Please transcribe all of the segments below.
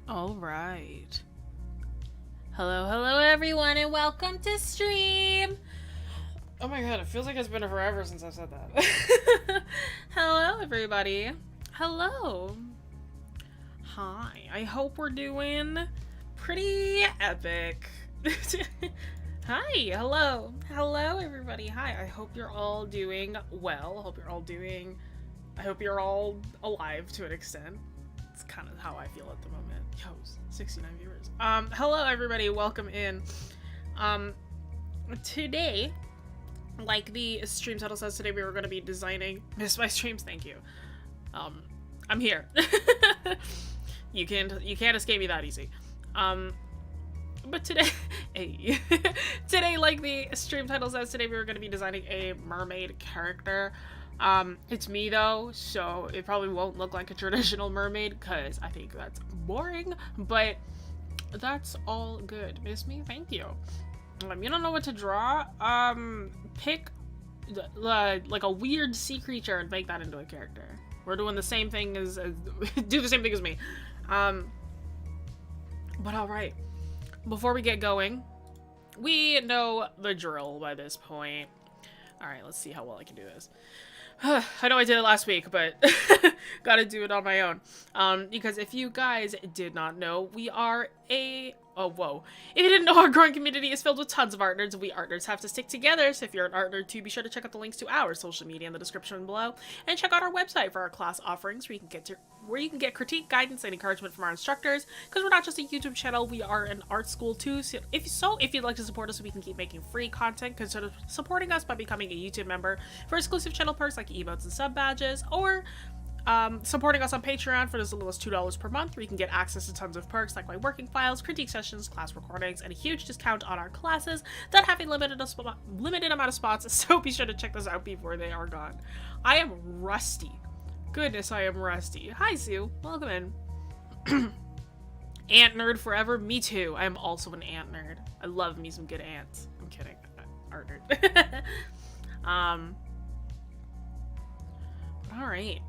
All right. Hello everyone, and welcome to stream. Oh my god, it feels like it's been forever since I said that. Hello everybody. Hello. Hi. I hope we're doing pretty epic. Hi. Hello. Hello everybody. Hi. I hope you're all doing well. I hope you're all alive to an extent. It's kind of how I feel at the moment. Yo, 69 viewers. Hello everybody, welcome in. Today, like the stream title says, today we were going to be designing Miss My Streams, thank you. I'm here. You can't escape me that easy. But today, hey, today, like the stream title says, today we were going to be designing a mermaid character. It's me though, so it probably won't look like a traditional mermaid because I think that's boring, but that's all good. Miss me? Thank you. You don't know what to draw? Pick like a weird sea creature and make that into a character. We're doing the same thing as do the same thing as me. But alright. Before we get going, we know the drill by this point. All right, let's see how well I can do this. I know I did it last week, but gotta do it on my own. Because if you guys did not know, we are a... Oh, whoa. If you didn't know, our growing community is filled with tons of art nerds, and we art nerds have to stick together. So if you're an art nerd too, be sure to check out the links to our social media in the description below, and check out our website for our class offerings, where you can get critique, guidance, and encouragement from our instructors. Because we're not just a YouTube channel, we are an art school too. So if you'd like to support us so we can keep making free content, consider supporting us by becoming a YouTube member for exclusive channel perks like emotes and sub badges, or supporting us on Patreon for as little as $2 per month, where you can get access to tons of perks like my working files, critique sessions, class recordings, and a huge discount on our classes that have a limited amount of spots, so be sure to check those out before they are gone. I am rusty. Goodness, I am rusty. Hi, Sue. Welcome in. Ant nerd forever? Me too. I am also an ant nerd. I love me some good ants. I'm kidding. Art nerd. Alright.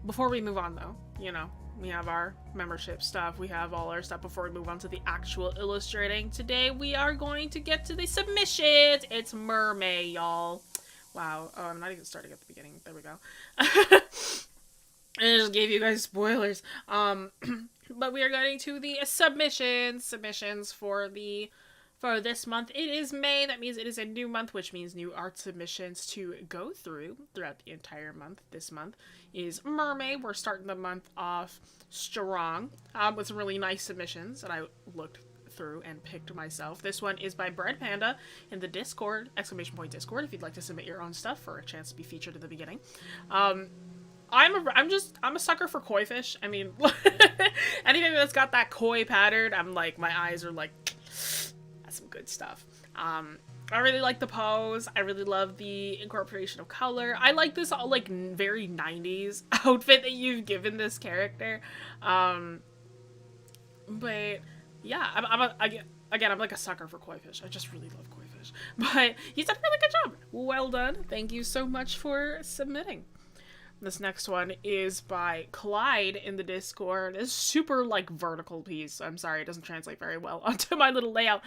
Before we move on, though, you know, we have our membership stuff. We have all our stuff before we move on to the actual illustrating. Today, we are going to get to the submissions. It's MerMay, y'all. Wow. Oh, I'm not even starting at the beginning. There we go. I just gave you guys spoilers. But we are getting to the submissions for this month. It is May. That means it is a new month, which means new art submissions to go throughout the entire month. This month is MerMay. We're starting the month off strong with some really nice submissions that I looked through and picked myself. This one is by Bread Panda in the Discord, !Discord, if you'd like to submit your own stuff for a chance to be featured at the beginning. I'm a sucker for koi fish. I mean, anything that's got that koi pattern, I'm like, my eyes are like, that's some good stuff. I really like the pose. I really love the incorporation of color. I like this all like very 90s outfit that you've given this character. But yeah, I'm like a sucker for koi fish. I just really love koi fish. But he's done a really good job. Well done. Thank you so much for submitting. This next one is by Clyde in the Discord. It's super, like, vertical piece. I'm sorry, it doesn't translate very well onto my little layout.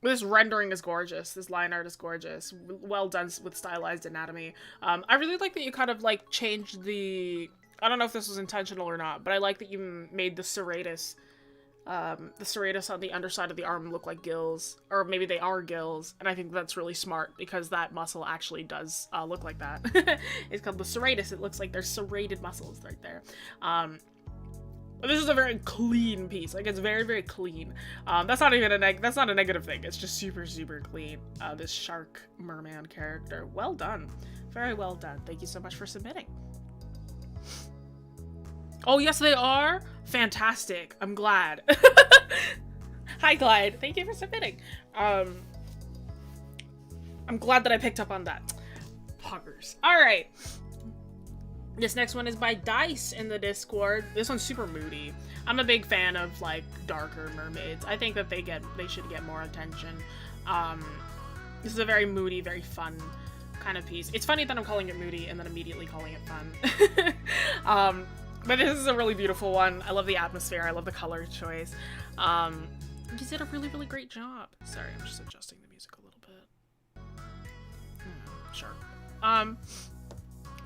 This rendering is gorgeous. This line art is gorgeous. Well done with stylized anatomy. I really like that you kind of, like, changed the... I don't know if this was intentional or not, but I like that you made the serratus on the underside of the arm look like gills, or maybe they are gills, and I think that's really smart because that muscle actually does look like that. It's called the serratus. It looks like there's serrated muscles right there. This is a very clean piece. Like, it's very, very clean. That's not even that's not a negative thing. It's just super, super clean. This shark merman character. Well done. Very well done. Thank you so much for submitting. Oh, yes, they are? Fantastic. I'm glad. Hi, Clyde. Thank you for submitting. I'm glad that I picked up on that. Poggers. All right. This next one is by Dice in the Discord. This one's super moody. I'm a big fan of, like, darker mermaids. I think that they should get more attention. This is a very moody, very fun kind of piece. It's funny that I'm calling it moody and then immediately calling it fun. But this is a really beautiful one. I love the atmosphere. I love the color choice. You did a really, really great job. Sorry, I'm just adjusting the music a little bit. Sure.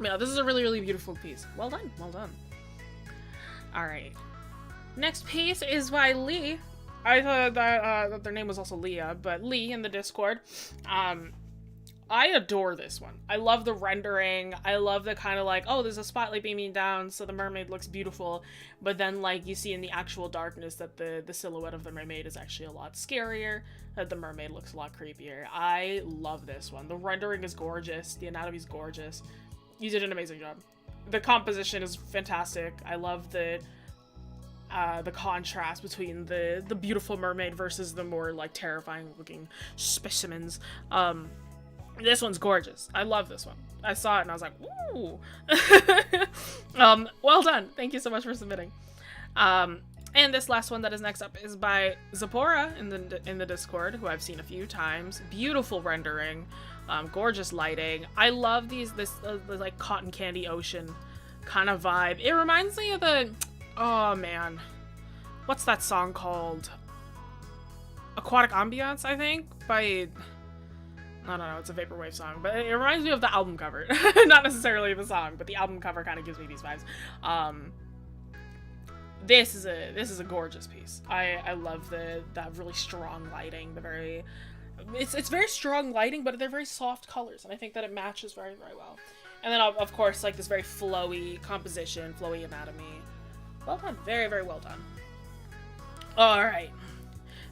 Yeah, this is a really, really beautiful piece. Well done. Well done. Alright. Next piece is by Lee. I thought that their name was also Leah, but Lee in the Discord. I adore this one. I love the rendering. I love the kind of like, oh, there's a spotlight beaming down, so the mermaid looks beautiful. But then, like, you see in the actual darkness that the silhouette of the mermaid is actually a lot scarier. That the mermaid looks a lot creepier. I love this one. The rendering is gorgeous. The anatomy is gorgeous. You did an amazing job. The composition is fantastic. I love the contrast between the beautiful mermaid versus the more, like, terrifying looking specimens. This one's gorgeous. I love this one. I saw it and I was like, ooh. Well done. Thank you so much for submitting. And this last one that is next up is by Zipporah in the Discord, who I've seen a few times. Beautiful rendering, gorgeous lighting. I love this like cotton candy ocean kind of vibe. It reminds me of the, oh man, what's that song called? Aquatic Ambiance, I think, by, I don't know, it's a vaporwave song, but it reminds me of the album cover. Not necessarily the song, but the album cover kind of gives me these vibes. This is a gorgeous piece. I love that really strong lighting, it's very strong lighting, but they're very soft colors, and I think that it matches very, very well. And then, of course, like, this very flowy composition, flowy anatomy. Well done. Very, very well done. Alright.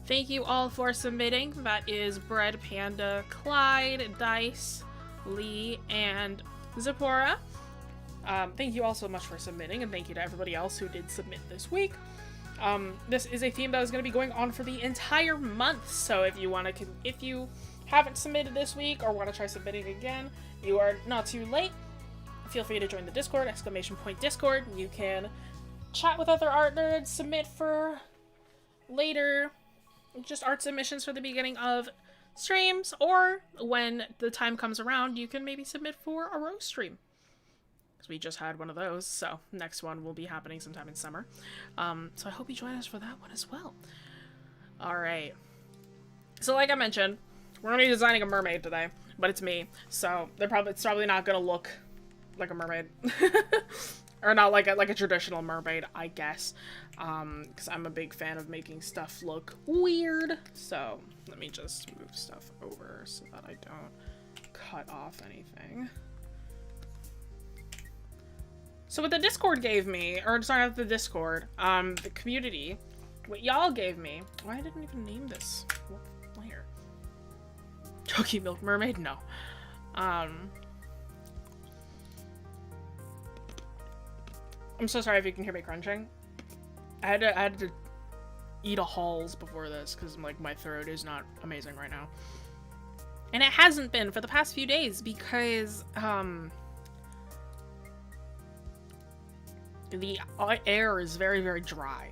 Thank you all for submitting. That is Bread Panda, Clyde, Dice, Lee, and Zipporah. Thank you all so much for submitting, and thank you to everybody else who did submit this week. This is a theme that is going to be going on for the entire month, so if you haven't submitted this week or want to try submitting again, you are not too late. Feel free to join the Discord, !Discord. You can chat with other art nerds, submit for later, just art submissions for the beginning of streams, or when the time comes around, you can maybe submit for a roast stream. Because we just had one of those, so next one will be happening sometime in summer. So I hope you join us for that one as well. Alright. So like I mentioned, we're going to be designing a mermaid today, but it's me, so it's probably not going to look like a mermaid. Or not like a traditional mermaid, I guess. Because I'm a big fan of making stuff look weird. So let me just move stuff over so that I don't cut off anything. So what the Discord gave me, or sorry, not the Discord, the community, what y'all gave me, why I didn't even name this layer. Choky Milk Mermaid? No. I'm so sorry if you can hear me crunching. I had to eat a Halls before this because like my throat is not amazing right now. And it hasn't been for the past few days because the air is very, very dry.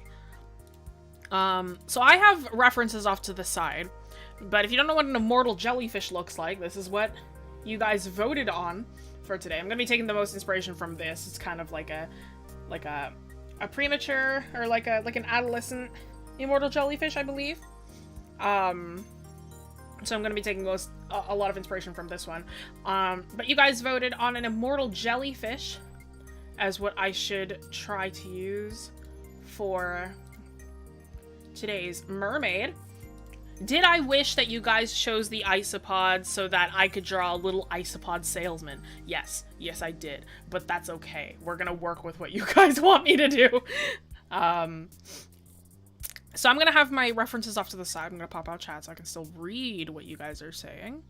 So I have references off to the side, but if you don't know what an immortal jellyfish looks like, this is what you guys voted on for today. I'm gonna be taking the most inspiration from this. It's kind of like a premature or like an adolescent immortal jellyfish, I believe. So I'm gonna be taking a lot of inspiration from this one. But you guys voted on an immortal jellyfish as what I should try to use for today's mermaid. Did I wish that you guys chose the isopod so that I could draw a little isopod salesman? Yes. Yes, I did. But that's okay. We're gonna work with what you guys want me to do. So I'm gonna have my references off to the side. I'm gonna pop out chat so I can still read what you guys are saying.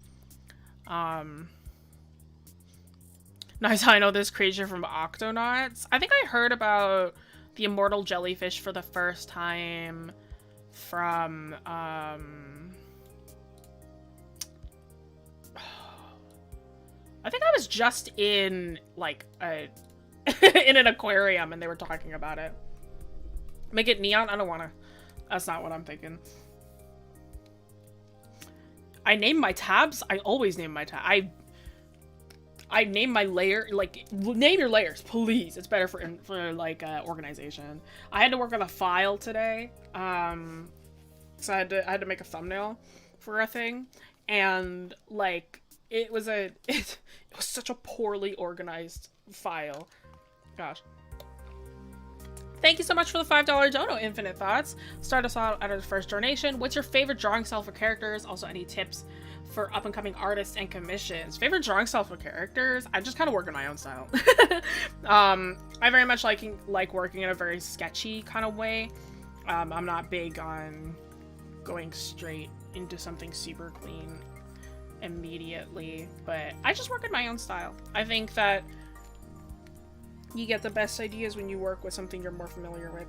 Nice, I know this creature from Octonauts. I think I heard about the immortal jellyfish for the first time from, I think I was just in, like, in an aquarium and they were talking about it. Make it neon? I don't wanna. That's not what I'm thinking. I name my tabs? I always name my tabs. I name my layer, like, name your layers, please. It's better for organization. I had to work on a file today, so I had to make a thumbnail for a thing, and, like, it was such a poorly organized file. Gosh. Thank you so much for the $5 dono, Infinite Thoughts. Start us out at our first donation. What's your favorite drawing style for characters? Also, any tips for up-and-coming artists and commissions? Favorite drawing style for characters? I just kind of work in my own style. I very much like working in a very sketchy kind of way. I'm not big on going straight into something super clean immediately, but I just work in my own style. I think that you get the best ideas when you work with something you're more familiar with.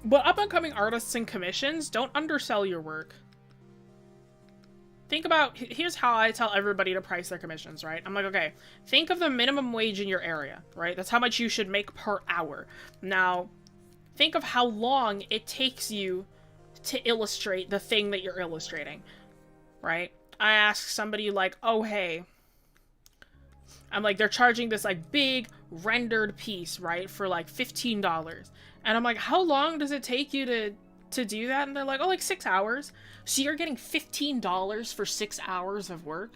But up-and-coming artists and commissions, don't undersell your work. Think about, here's how I tell everybody to price their commissions, right? I'm like, okay, think of the minimum wage in your area, right? That's how much you should make per hour. Now, think of how long it takes you to illustrate the thing that you're illustrating, right? I ask somebody like, oh, hey, I'm like, they're charging this like big rendered piece, right, for like $15. And I'm like, how long does it take you to do that? And they're like, oh, like 6 hours. So you're getting $15 for 6 hours of work?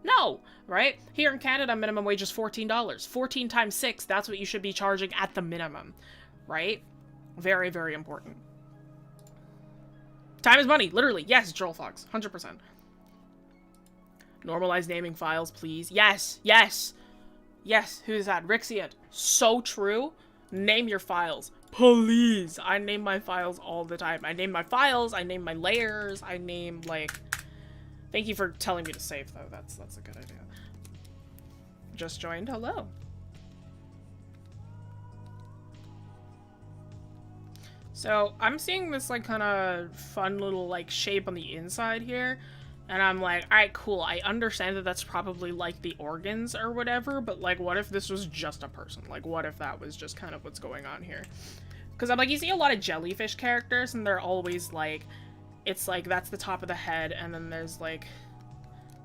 No, right? Here in Canada, minimum wage is $14. 14 times 6, that's what you should be charging at the minimum, right? Very, very important. Time is money, literally. Yes, Joel Fox, 100%. Normalize naming files, please. Yes, yes. Yes, who's that? Rixiat. So true. Name your files. Please. I name my files all the time. I name my files, I name my layers, I name, like... Thank you for telling me to save, though. That's a good idea. Just joined. Hello. So, I'm seeing this, like, kind of fun little, like, shape on the inside here. And I'm like, alright, cool. I understand that that's probably, like, the organs or whatever, but, like, what if this was just a person? Like, what if that was just kind of what's going on here? Because I'm like, you see a lot of jellyfish characters, and they're always, like... It's like, that's the top of the head, and then there's, like,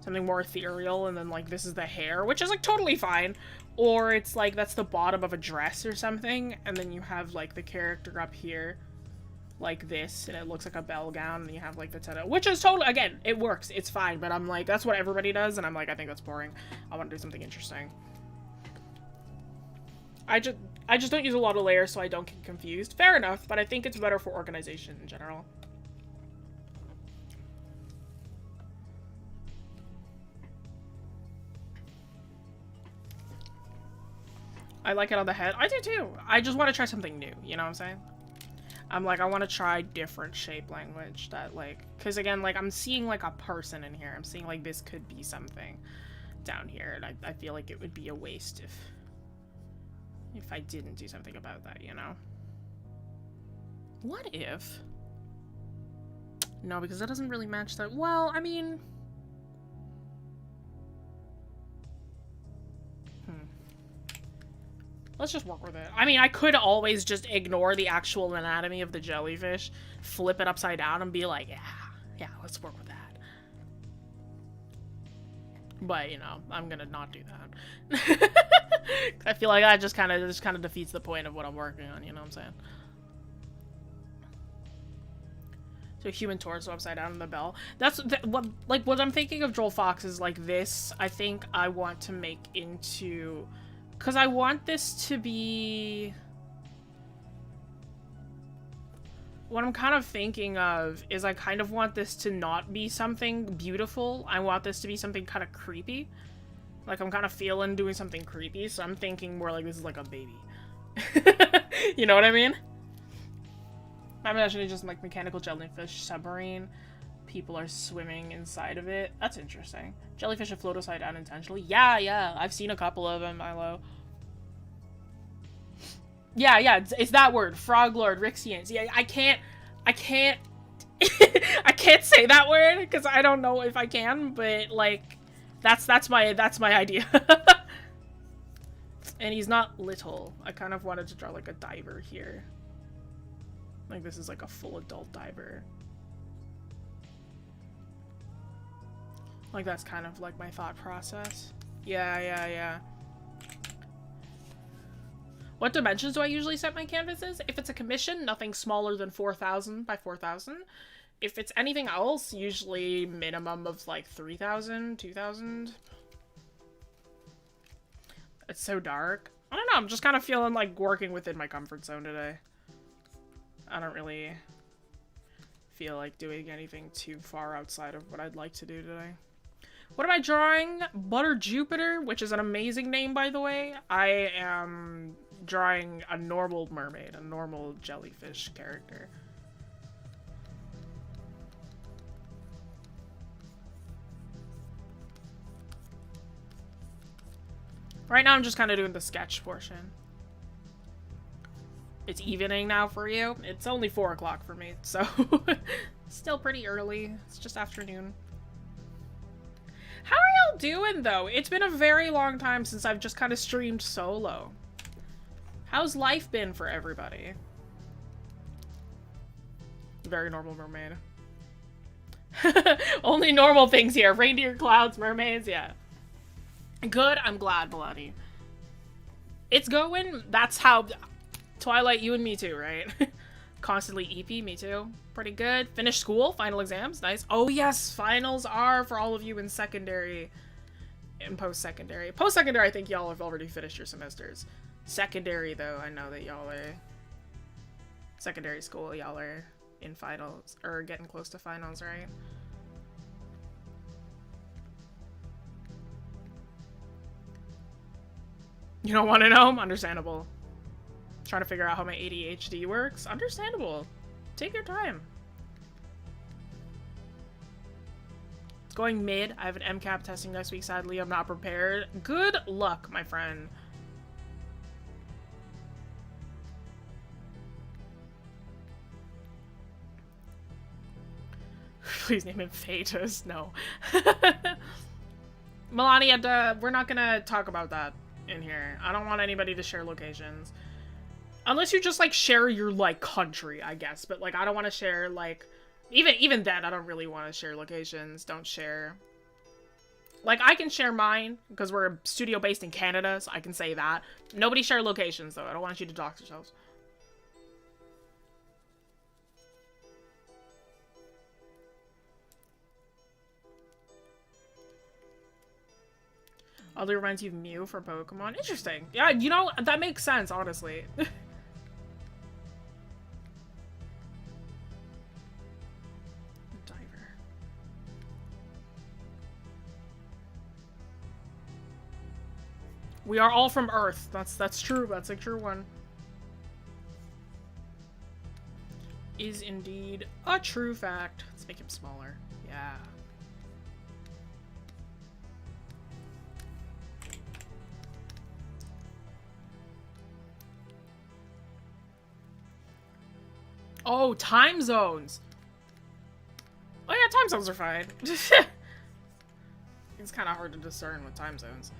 something more ethereal, and then, like, this is the hair, which is, like, totally fine. Or it's, like, that's the bottom of a dress or something, and then you have, like, the character up here, like this, and it looks like a bell gown, and you have, like, the tattoo, which is totally, again, it works, it's fine, but I'm like, that's what everybody does, and I'm like, I think that's boring. I want to do something interesting. I just don't use a lot of layers, so I don't get confused. Fair enough, but I think it's better for organization in general. I like it on the head. I do too. I just want to try something new, you know what I'm saying? I'm like, I want to try different shape language that, like, because again, like, I'm seeing, like, a person in here. I'm seeing, like, this could be something down here, and I feel like it would be a waste if I didn't do something about that, you know? What if? No, because that doesn't really match that. Well, I mean... Let's just work with it. I mean, I could always just ignore the actual anatomy of the jellyfish, flip it upside down, and be like, yeah, let's work with that. But, you know, I'm gonna not do that. I feel like that just kind of defeats the point of what I'm working on, you know what I'm saying? So human torso upside down in the bell. That's what I'm thinking of Joel Fox is like this. I think I want to make into... Because I want this to be... What I'm kind of thinking of is I kind of want this to not be something beautiful. I want this to be something kind of creepy. Like, I'm kind of feeling doing something creepy, so I'm thinking more like this is like a baby. You know what I mean? I'm imagining just like mechanical jellyfish submarine. People are swimming inside of it. That's interesting. Jellyfish that float upside down intentionally. Yeah. I've seen a couple of them, Milo. Yeah, it's that word. Frog Lord, Rixians. Yeah, I can't I can't say that word because I don't know if I can, but like that's my idea. And he's not little. I kind of wanted to draw like a diver here. Like this is like a full adult diver. Like, that's kind of, like, my thought process. Yeah. What dimensions do I usually set my canvases? If it's a commission, nothing smaller than 4,000 by 4,000. If it's anything else, usually minimum of, like, 3,000, 2,000. It's so dark. I don't know, I'm just kind of feeling like working within my comfort zone today. I don't really feel like doing anything too far outside of what I'd like to do today. What am I drawing? Butter Jupiter, which is an amazing name, by the way. I am drawing a normal mermaid, a normal jellyfish character. Right now, I'm just kind of doing the sketch portion. It's evening now for you. It's only 4 o'clock for me, so still pretty early. It's just afternoon. How are y'all doing, though? It's been a very long time since I've just kind of streamed solo. How's life been for everybody? Very normal mermaid. Only normal things here. Reindeer, clouds, mermaids, yeah. Good, I'm glad, Melanie. It's going. That's how... Twilight, you and me too, right? Constantly EP, me too. Pretty good. Finished school, final exams, nice. Oh yes, finals are for all of you in secondary and post-secondary. Post-secondary, I think y'all have already finished your semesters. Secondary, though, I know that y'all are... Secondary school, y'all are in finals, or getting close to finals, right? You don't want to know? Understandable. Trying to figure out how my ADHD works? Understandable. Take your time. It's going mid. I have an MCAP testing next week. Sadly, I'm not prepared. Good luck, my friend. Please name him Fetus. No. Melania, we're not gonna talk about that in here. I don't want anybody to share locations. Unless you just, like, share your, like, country, I guess. But, like, I don't want to share, like... Even then, I don't really want to share locations. Don't share. Like, I can share mine, because we're a studio based in Canada, so I can say that. Nobody share locations, though. I don't want you to dox yourselves. Oddly reminds you of Mew for Pokemon. Interesting. Yeah, you know, that makes sense, honestly. Diver. We are all from Earth. That's true. That's a true one. Is indeed a true fact. Let's make him smaller. Yeah. Oh, time zones. Oh yeah, time zones are fine. It's kind of hard to discern with time zones.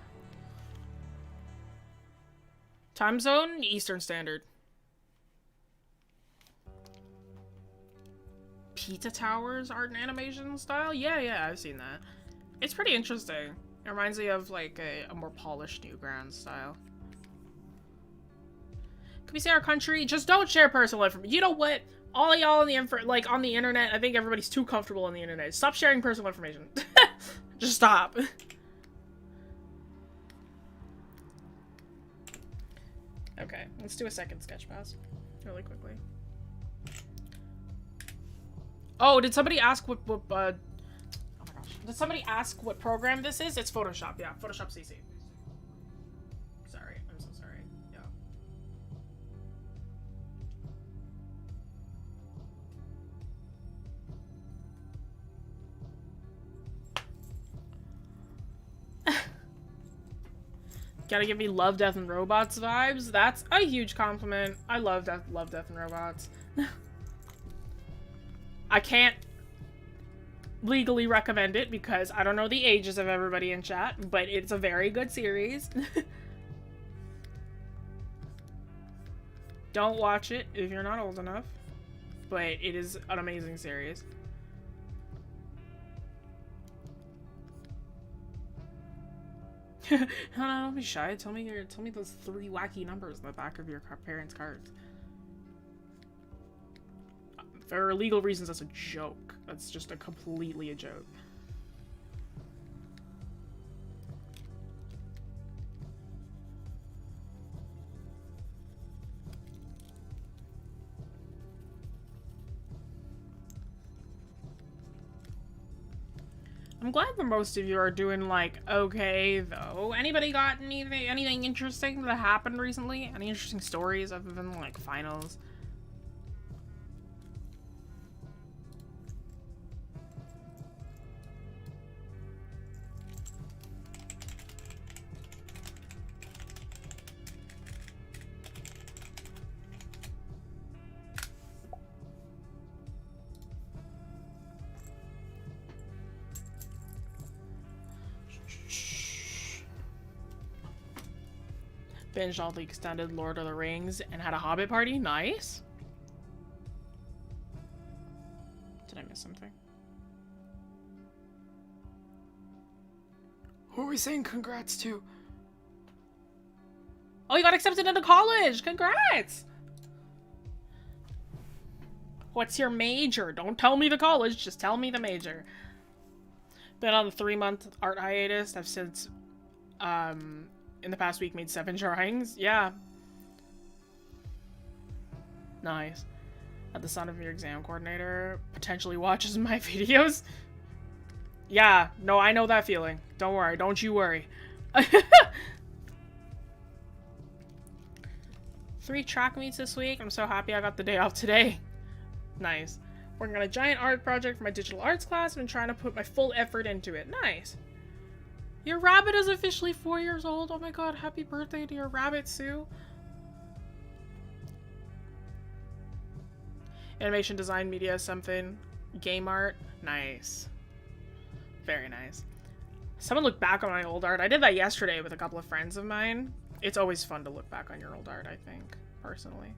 Time zone, Eastern Standard. Pizza Towers art and animation style? Yeah, I've seen that. It's pretty interesting. It reminds me of like a more polished Newgrounds style. Can we say our country? Just don't share personal information. You know what? All y'all on the internet, I think everybody's too comfortable on the internet. Stop sharing personal information. Just stop. Okay, let's do a second sketch pass really quickly. Oh, did somebody ask what oh my gosh. Did somebody ask what program this is? It's Photoshop. Yeah, Photoshop CC. Sorry. I'm so sorry. Yeah. Gotta give me Love, Death, and Robots vibes. That's a huge compliment. I love Death, and Robots. I can't legally recommend it because I don't know the ages of everybody in chat, but it's a very good series. Don't watch it if you're not old enough, but it is an amazing series. No, don't be shy. Tell me those 3 wacky numbers on the back of your parents' cards. For legal reasons, that's a joke. That's just completely a joke. I'm glad that most of you are doing, like, okay, though. Anybody got anything interesting that happened recently? Any interesting stories other than, like, finals? Binged all the extended Lord of the Rings and had a Hobbit party. Nice. Did I miss something? Who we saying congrats to? Oh, you got accepted into college! Congrats! What's your major? Don't tell me the college, just tell me the major. Been on the 3-month art hiatus. I've since, in the past week made 7 drawings. Yeah. Nice. At the son of your exam coordinator potentially watches my videos. Yeah, no, I know that feeling. Don't worry, don't you worry. 3 track meets this week. I'm so happy I got the day off today. Nice. Working on a giant art project for my digital arts class and trying to put my full effort into it. Nice. Your rabbit is officially 4 years old. Oh my god, happy birthday to your rabbit, Sue. Animation, design, media, something. Game art. Nice. Very nice. Someone looked back on my old art. I did that yesterday with a couple of friends of mine. It's always fun to look back on your old art, I think, personally.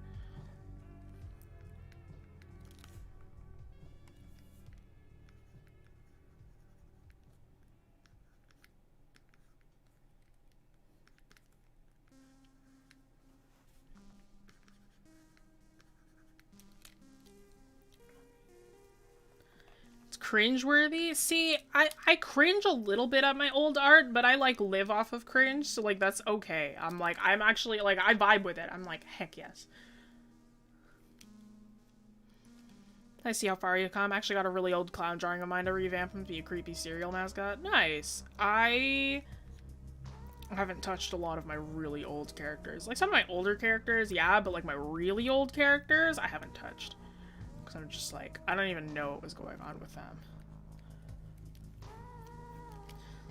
Cringeworthy? See, I cringe a little bit at my old art, but I like live off of cringe, so like that's okay. I'm actually like I vibe with it. I'm like, heck yes. I see how far you come. I actually got a really old clown drawing of mine to revamp him to be a creepy cereal mascot. Nice. I haven't touched a lot of my really old characters. Like some of my older characters, yeah, but like my really old characters, I haven't touched. I'm just like, I don't even know what was going on with them.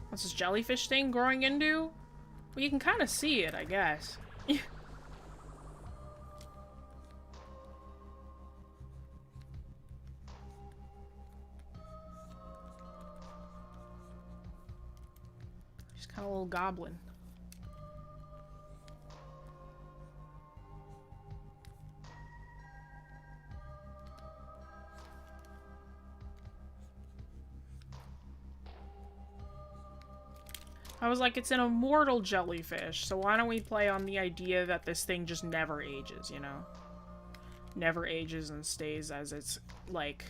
What's this jellyfish thing growing into? Well, you can kind of see it, I guess. She's kind of a little goblin. I was like, it's an immortal jellyfish, so why don't we play on the idea that this thing just never ages, you know? Never ages and stays as its, like,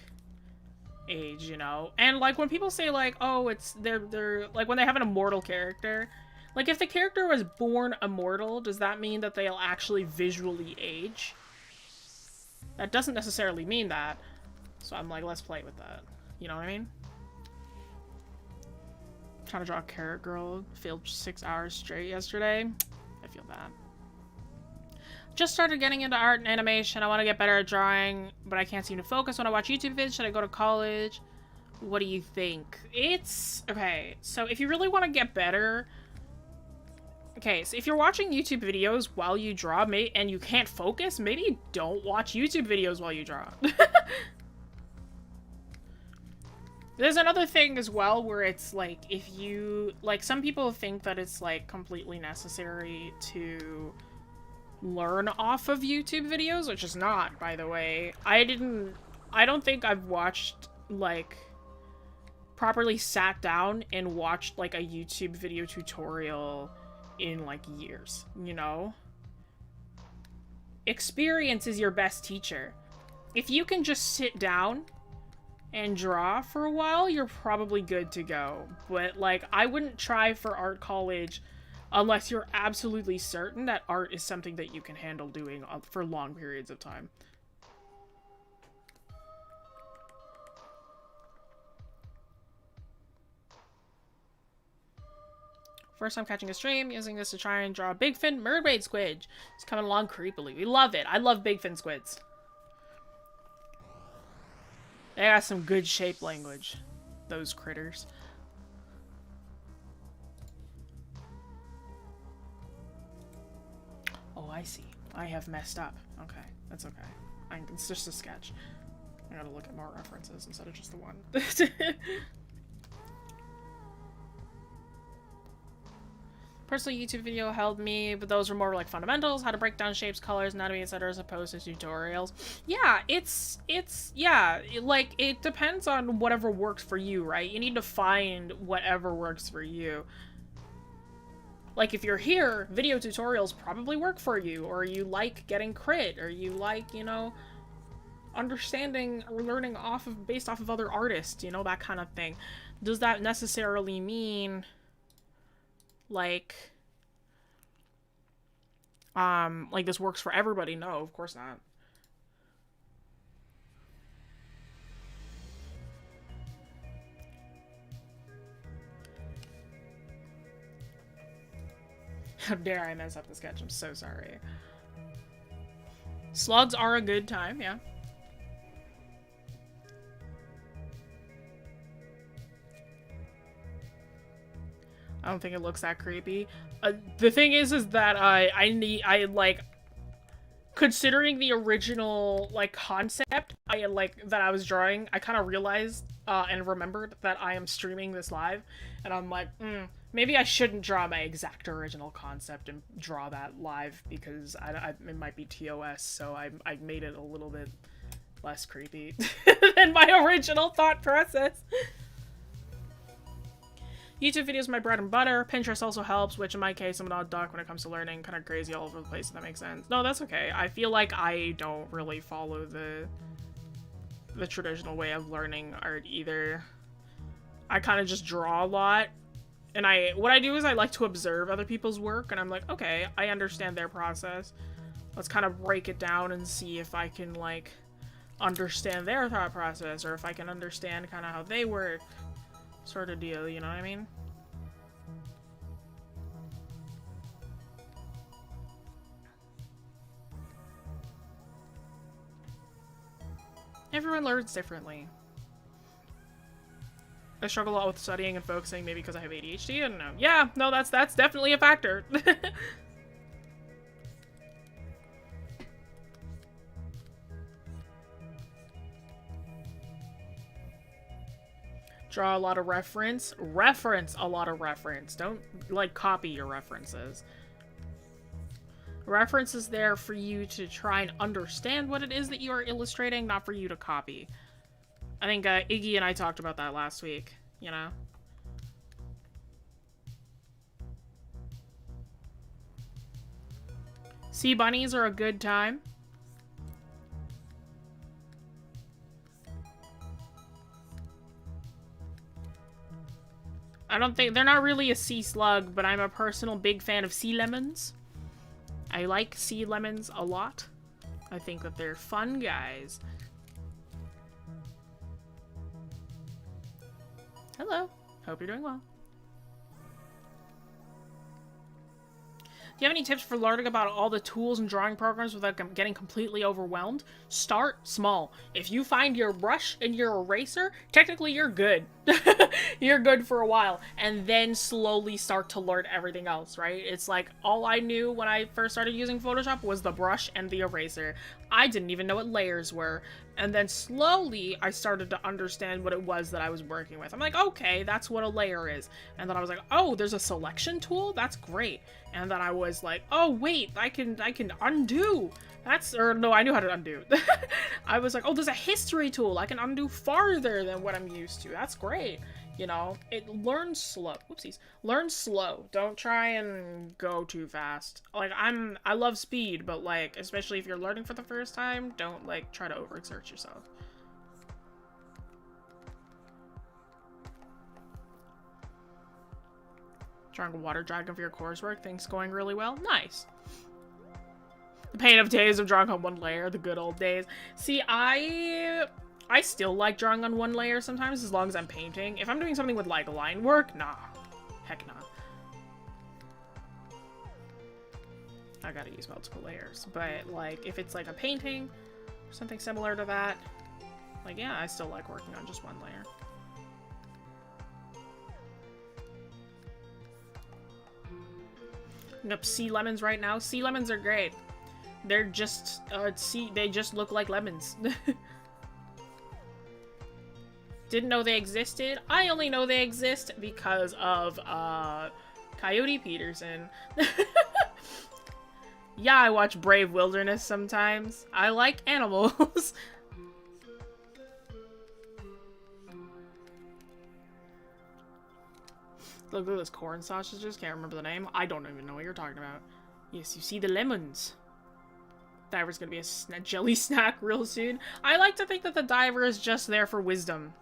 age, you know? And, like, when people say, like, oh, it's, they're, like, when they have an immortal character, like, if the character was born immortal, does that mean that they'll actually visually age? That doesn't necessarily mean that. So I'm like, let's play with that. You know what I mean? Trying to draw a carrot girl. Failed 6 hours straight yesterday. I feel bad. Just started getting into art and animation. I want to get better at drawing, but I can't seem to focus when I watch YouTube vids. Should I go to college? What do you think? It's... okay, so if you really want to get better... okay, so if you're watching YouTube videos while you draw, and you can't focus, maybe don't watch YouTube videos while you draw. There's another thing as well where it's like, if you, like, some people think that it's like completely necessary to learn off of YouTube videos, which is not, by the way. I don't think I've watched, like, properly sat down and watched like a YouTube video tutorial in like years, you know? Experience is your best teacher. If you can just sit down and draw for a while, you're probably good to go. But, like, I wouldn't try for art college unless you're absolutely certain that art is something that you can handle doing for long periods of time. First time catching a stream, using this to try and draw a big fin mermaid squid. It's coming along creepily. We love it. I love big fin squids. They got some good shape language, those critters. Oh, I see. I have messed up. Okay, that's okay. It's just a sketch. I gotta look at more references instead of just the one. Personally, YouTube video helped me, but those were more like fundamentals, how to break down shapes, colors, anatomy, etc., as opposed to tutorials. Yeah, yeah, like, it depends on whatever works for you, right? You need to find whatever works for you. Like, if you're here, video tutorials probably work for you, or you like getting crit, or you like, you know, understanding or learning based off of other artists, you know, that kind of thing. Does that necessarily mean, like this works for everybody? No, of course not. How dare I mess up the sketch? I'm so sorry. Slugs are a good time, yeah. I don't think it looks that creepy. The thing is that I like, considering the original, like, concept, that I was drawing, I kind of realized, and remembered that I am streaming this live, and I'm like, maybe I shouldn't draw my exact original concept and draw that live, because it might be TOS, so I made it a little bit less creepy than my original thought process. YouTube videos are my bread and butter. Pinterest also helps, which in my case, I'm an odd duck when it comes to learning. Kind of crazy all over the place, if that makes sense. No, that's okay. I feel like I don't really follow the traditional way of learning art either. I kind of just draw a lot. And what I do is I like to observe other people's work, and I'm like, okay, I understand their process. Let's kind of break it down and see if I can, like, understand their thought process, or if I can understand kind of how they work. Sort of deal, you know what I mean? Everyone learns differently. I struggle a lot with studying and focusing, maybe because I have ADHD, I don't know. Yeah, no, that's definitely a factor. Draw a lot of reference. Reference a lot of reference. Don't, like, copy your references. Reference is there for you to try and understand what it is that you are illustrating, not for you to copy. I think Iggy and I talked about that last week, you know? Sea bunnies are a good time. I don't think, they're not really a sea slug, but I'm a personal big fan of sea lemons. I like sea lemons a lot. I think that they're fun guys. Hello. Hope you're doing well. Do you have any tips for learning about all the tools and drawing programs without getting completely overwhelmed? Start small. If you find your brush and your eraser, technically you're good. You're good for a while. And then slowly start to learn everything else, right? It's like, all I knew when I first started using Photoshop was the brush and the eraser. I didn't even know what layers were. And then slowly, I started to understand what it was that I was working with. I'm like, okay, that's what a layer is. And then I was like, oh, there's a selection tool? That's great. And then I was like, oh, wait, I can undo. Or no, I knew how to undo. I was like, oh, there's a history tool. I can undo farther than what I'm used to. That's great. You know, learn slow. Whoopsies. Learn slow. Don't try and go too fast. Like, I love speed, but, like, especially if you're learning for the first time, don't, like, try to overexert yourself. Drawing a water dragon for your coursework. Things going really well. Nice. The pain of days of drawing on one layer. The good old days. See, I still like drawing on one layer sometimes, as long as I'm painting. If I'm doing something with, like, line work, nah. Heck nah. I gotta use multiple layers. But, like, if it's, like, a painting, or something similar to that, like, yeah, I still like working on just one layer. Up sea lemons right now. Sea lemons are great. They're just, they just look like lemons. Didn't know they existed. I only know they exist because of, Coyote Peterson. Yeah, I watch Brave Wilderness sometimes. I like animals. Look at those corn sausages. Can't remember the name. I don't even know what you're talking about. Yes, you see the lemons. Diver's gonna be a jelly snack real soon. I like to think that the diver is just there for wisdom.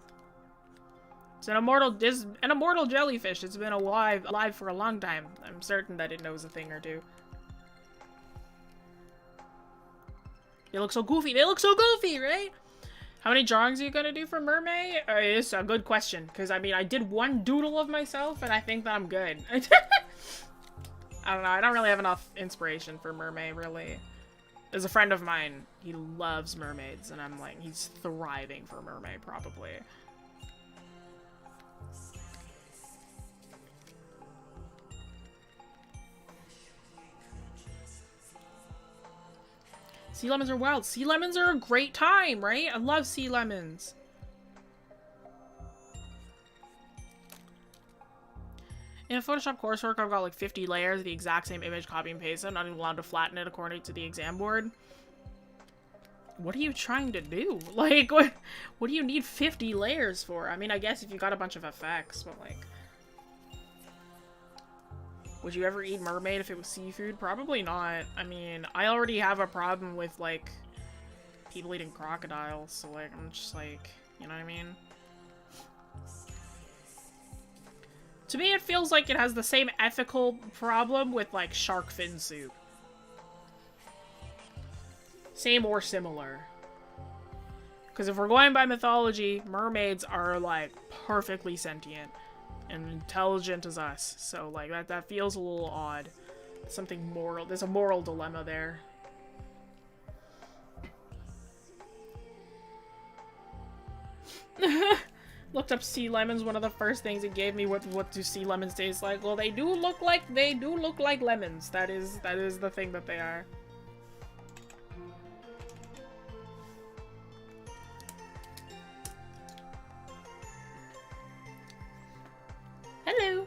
It's an immortal jellyfish. It's been alive for a long time. I'm certain that it knows a thing or two. They look so goofy. They look so goofy, right? How many drawings are you gonna do for MerMay? It's a good question, because I mean, I did one doodle of myself, and I think that I'm good. I don't know. I don't really have enough inspiration for MerMay, really. There's a friend of mine. He loves mermaids, and I'm like, he's thriving for MerMay, probably. Sea lemons are wild. Sea lemons are a great time, right? I love sea lemons. In a Photoshop coursework, I've got like 50 layers of the exact same image, copy and paste. I'm not even allowed to flatten it according to the exam board. What are you trying to do? Like, what do you need 50 layers for? I mean, I guess if you got a bunch of effects, but like... Would you ever eat mermaid if it was seafood? Probably not. I mean, I already have a problem with, like, people eating crocodiles, so, like, I'm just like, you know what I mean? To me, it feels like it has the same ethical problem with, like, shark fin soup. Same or similar. Because if we're going by mythology, mermaids are, like, perfectly sentient and intelligent as us, so like that feels a little odd. Something moral. There's a moral dilemma there. Looked up sea lemons. One of the first things it gave me, what do sea lemons taste like? Well, they do look like lemons. That is the thing that they are. Hello.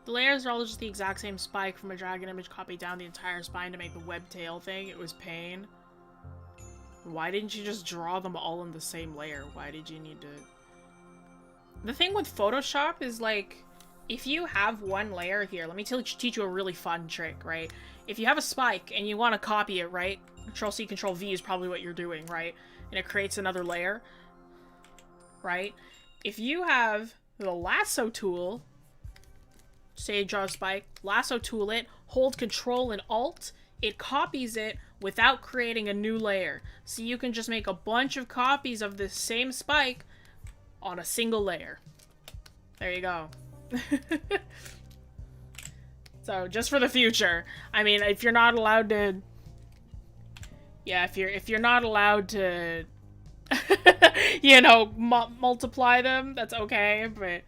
The layers are all just the exact same spike from a dragon image copied down the entire spine to make the web tail thing. It was pain. Why didn't you just draw them all in the same layer? Why did you need to... The thing with Photoshop is, like, if you have one layer here, let me teach you a really fun trick, right? If you have a spike and you want to copy it, right? Control-C, Control-V is probably what you're doing, right? And it creates another layer, right? If you have the lasso tool... Say draw a spike, lasso tool it, hold Control and Alt, it copies it without creating a new layer. So you can just make a bunch of copies of the same spike on a single layer. There you go. So just for the future. I mean, if you're not allowed to... Yeah, if you're not allowed to... you know, multiply them, that's okay, but...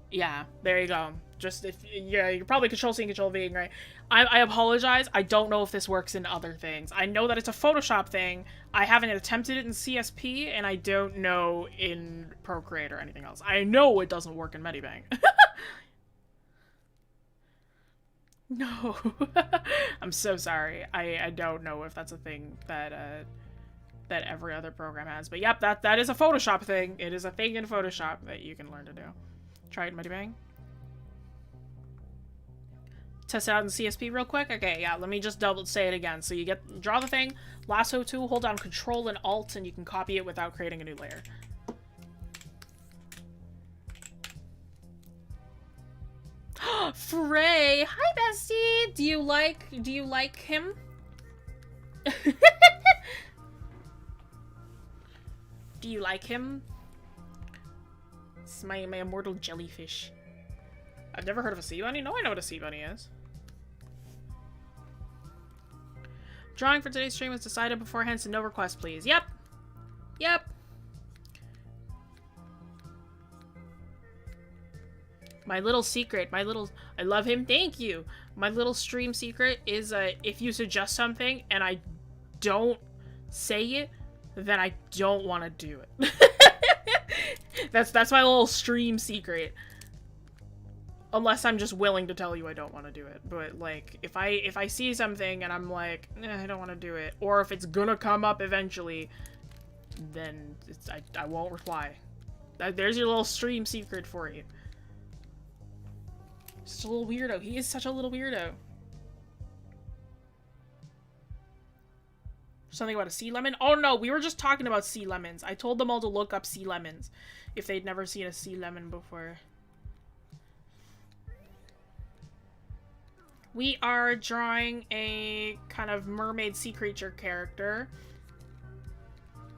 Yeah, there you go. Just if you're probably Control-C and Control-V, right? I apologize. I don't know if this works in other things. I know that it's a Photoshop thing. I haven't attempted it in CSP, and I don't know in Procreate or anything else. I know it doesn't work in Medibank. No. I'm so sorry. I don't know if that's a thing that that every other program has. But yep, that is a Photoshop thing. It is a thing in Photoshop that you can learn to do. Try it in Medibank. Test it out in CSP real quick. Okay, yeah, let me just say it again. So you draw the thing, lasso tool, hold down Control and Alt, and you can copy it without creating a new layer. Frey, hi bestie. Do you like him? Do you like him? It's my immortal jellyfish. I've never heard of a sea bunny. No, I know what a sea bunny is. Drawing for today's stream was decided beforehand, so no request, please. Yep. Yep. My little secret, I love him, thank you. My little stream secret is, if you suggest something and I don't say it, then I don't want to do it. That's my little stream secret. Unless I'm just willing to tell you I don't want to do it. But, like, if I see something and I'm like, I don't want to do it, or if it's gonna come up eventually, then I won't reply. There's your little stream secret for you. Such a little weirdo. He is such a little weirdo. Something about a sea lemon? Oh no, we were just talking about sea lemons. I told them all to look up sea lemons if they'd never seen a sea lemon before. We are drawing a kind of mermaid sea creature character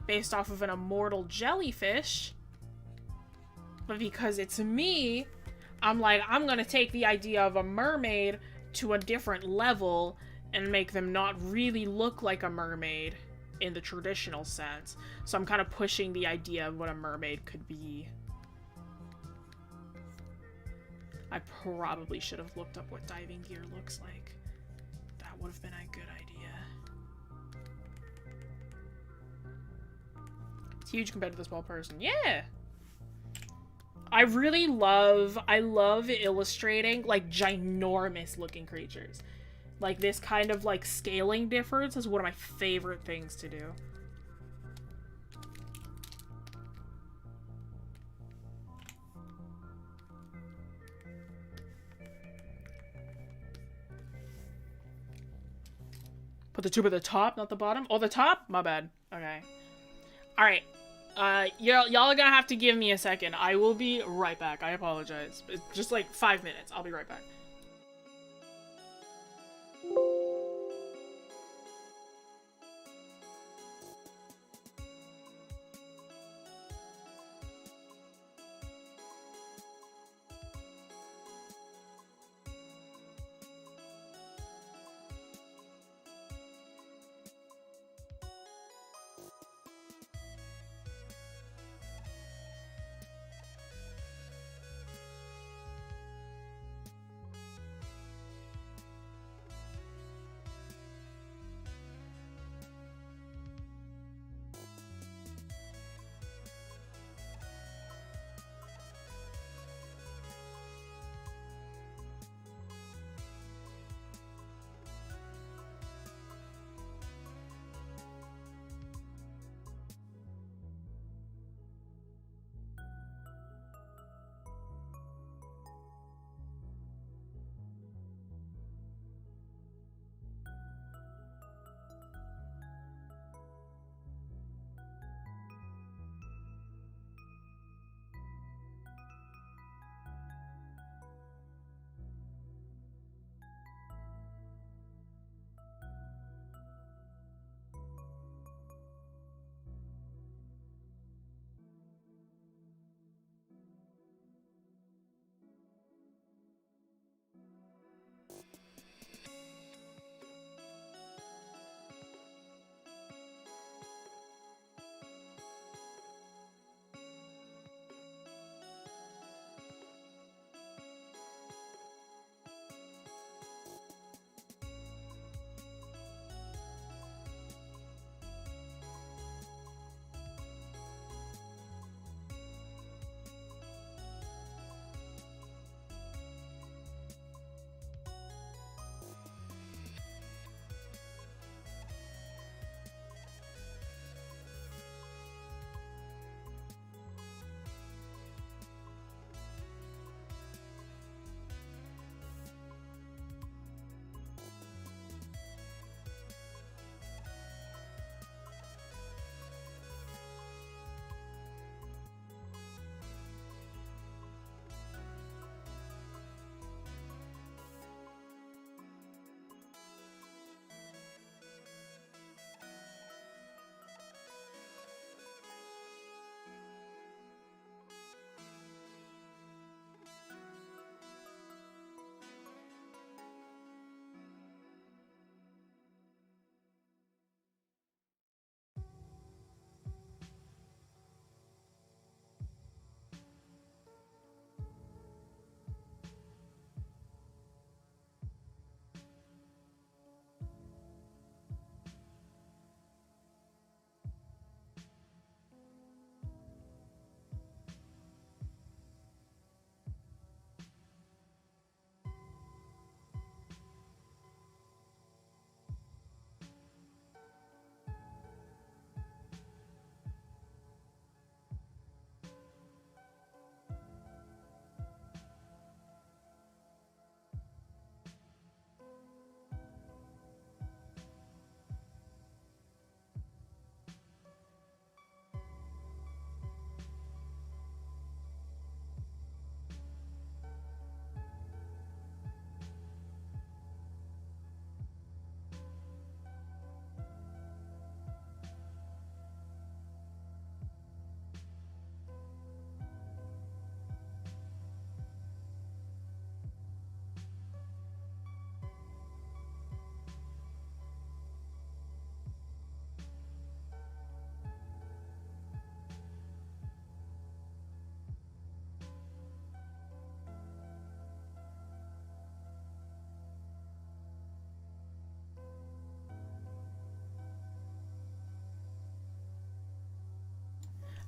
based off of an immortal jellyfish. But because it's me, I'm like, I'm gonna take the idea of a mermaid to a different level and make them not really look like a mermaid in the traditional sense. So I'm kind of pushing the idea of what a mermaid could be. I probably should have looked up what diving gear looks like. That would have been a good idea. It's huge compared to the small person. Yeah! I love illustrating, like, ginormous looking creatures. Like, this kind of, like, scaling difference is one of my favorite things to do. Put the tube at the top, not the bottom? Oh, the top? My bad. Okay. Alright. Y'all are gonna have to give me a second. I will be right back. I apologize. It's just like 5 minutes. I'll be right back.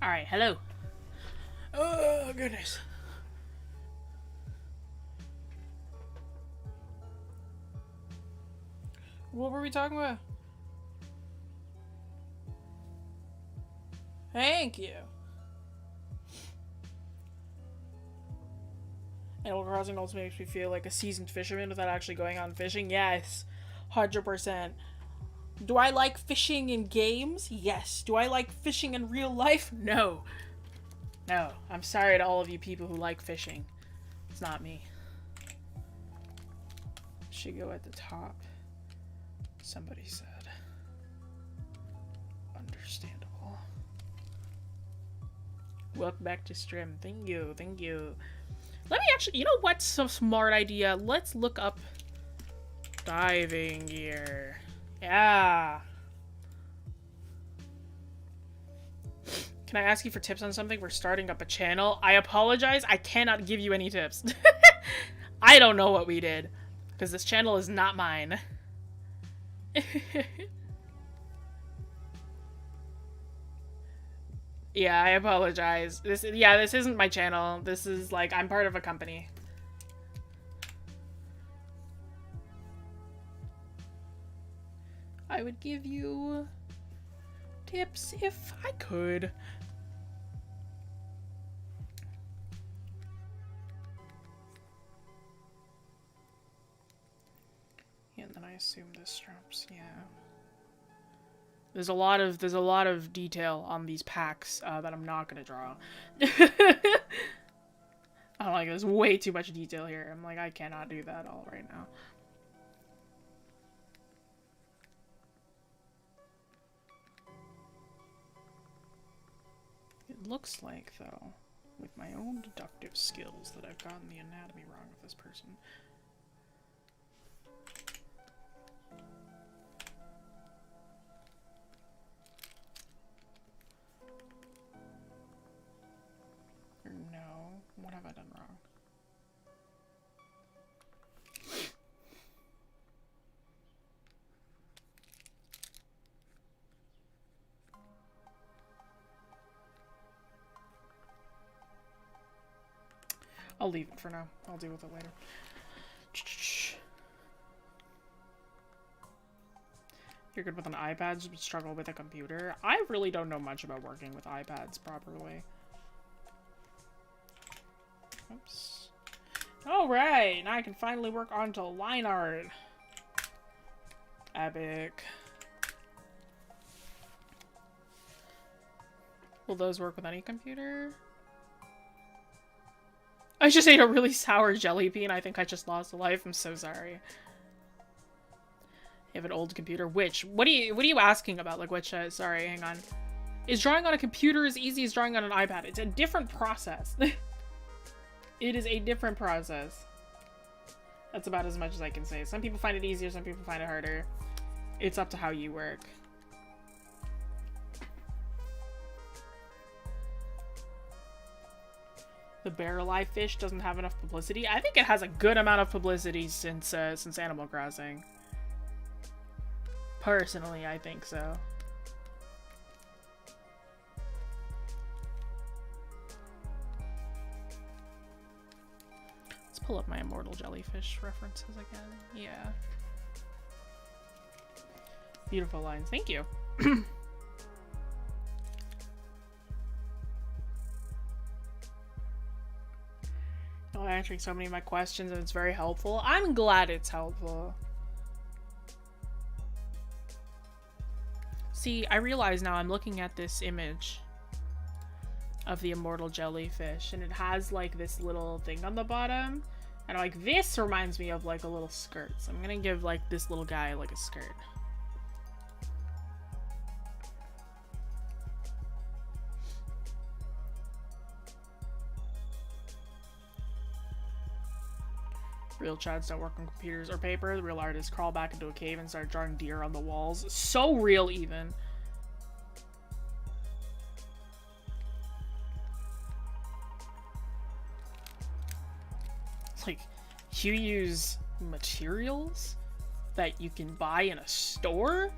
Alright, hello. Oh, goodness. What were we talking about? Thank you. Animal Crossing also makes me feel like a seasoned fisherman without actually going on fishing. Yes, 100%. Do I like fishing in games? Yes. Do I like fishing in real life? No. No. I'm sorry to all of you people who like fishing. It's not me. Should go at the top. Somebody said. Understandable. Welcome back to stream. Thank you. Thank you. Let me actually, you know what's some smart idea? Let's look up diving gear. Yeah. Can I ask you for tips on something? We're starting up a channel. I apologize. I cannot give you any tips. I don't know what we did. Because this channel is not mine. Yeah, I apologize. This isn't my channel. This is like, I'm part of a company. I would give you tips if I could. Yeah, and then I assume this drops, yeah. There's a lot of detail on these packs that I'm not gonna draw. I'm like, there's way too much detail here. I'm like, I cannot do that all right now. It looks like, though, with my own deductive skills, that I've gotten the anatomy wrong of this person. Or no, what have I done wrong? I'll leave it for now. I'll deal with it later. You're good with an iPad, but struggle with a computer. I really don't know much about working with iPads properly. Oops. Alright, now I can finally work onto line art. Epic. Will those work with any computer? I just ate a really sour jelly bean. I think I just lost a life. I'm so sorry. You have an old computer. Which? What are you asking about? Like which? Sorry, hang on. Is drawing on a computer as easy as drawing on an iPad? It's a different process. It is a different process. That's about as much as I can say. Some people find it easier. Some people find it harder. It's up to how you work. The barrel eye fish doesn't have enough publicity. I think it has a good amount of publicity since Animal Crossing. Personally, I think so. Let's pull up my immortal jellyfish references again. Yeah. Beautiful lines. Thank you. Oh, answering so many of my questions, and it's very helpful. I'm glad it's helpful. See, I realize now I'm looking at this image of the immortal jellyfish, and it has like this little thing on the bottom, and I'm like, this reminds me of like a little skirt, so I'm gonna give like this little guy like a skirt. Real chads don't work on computers or paper. The real artists crawl back into a cave and start drawing deer on the walls. So real, even. It's like, you use materials that you can buy in a store?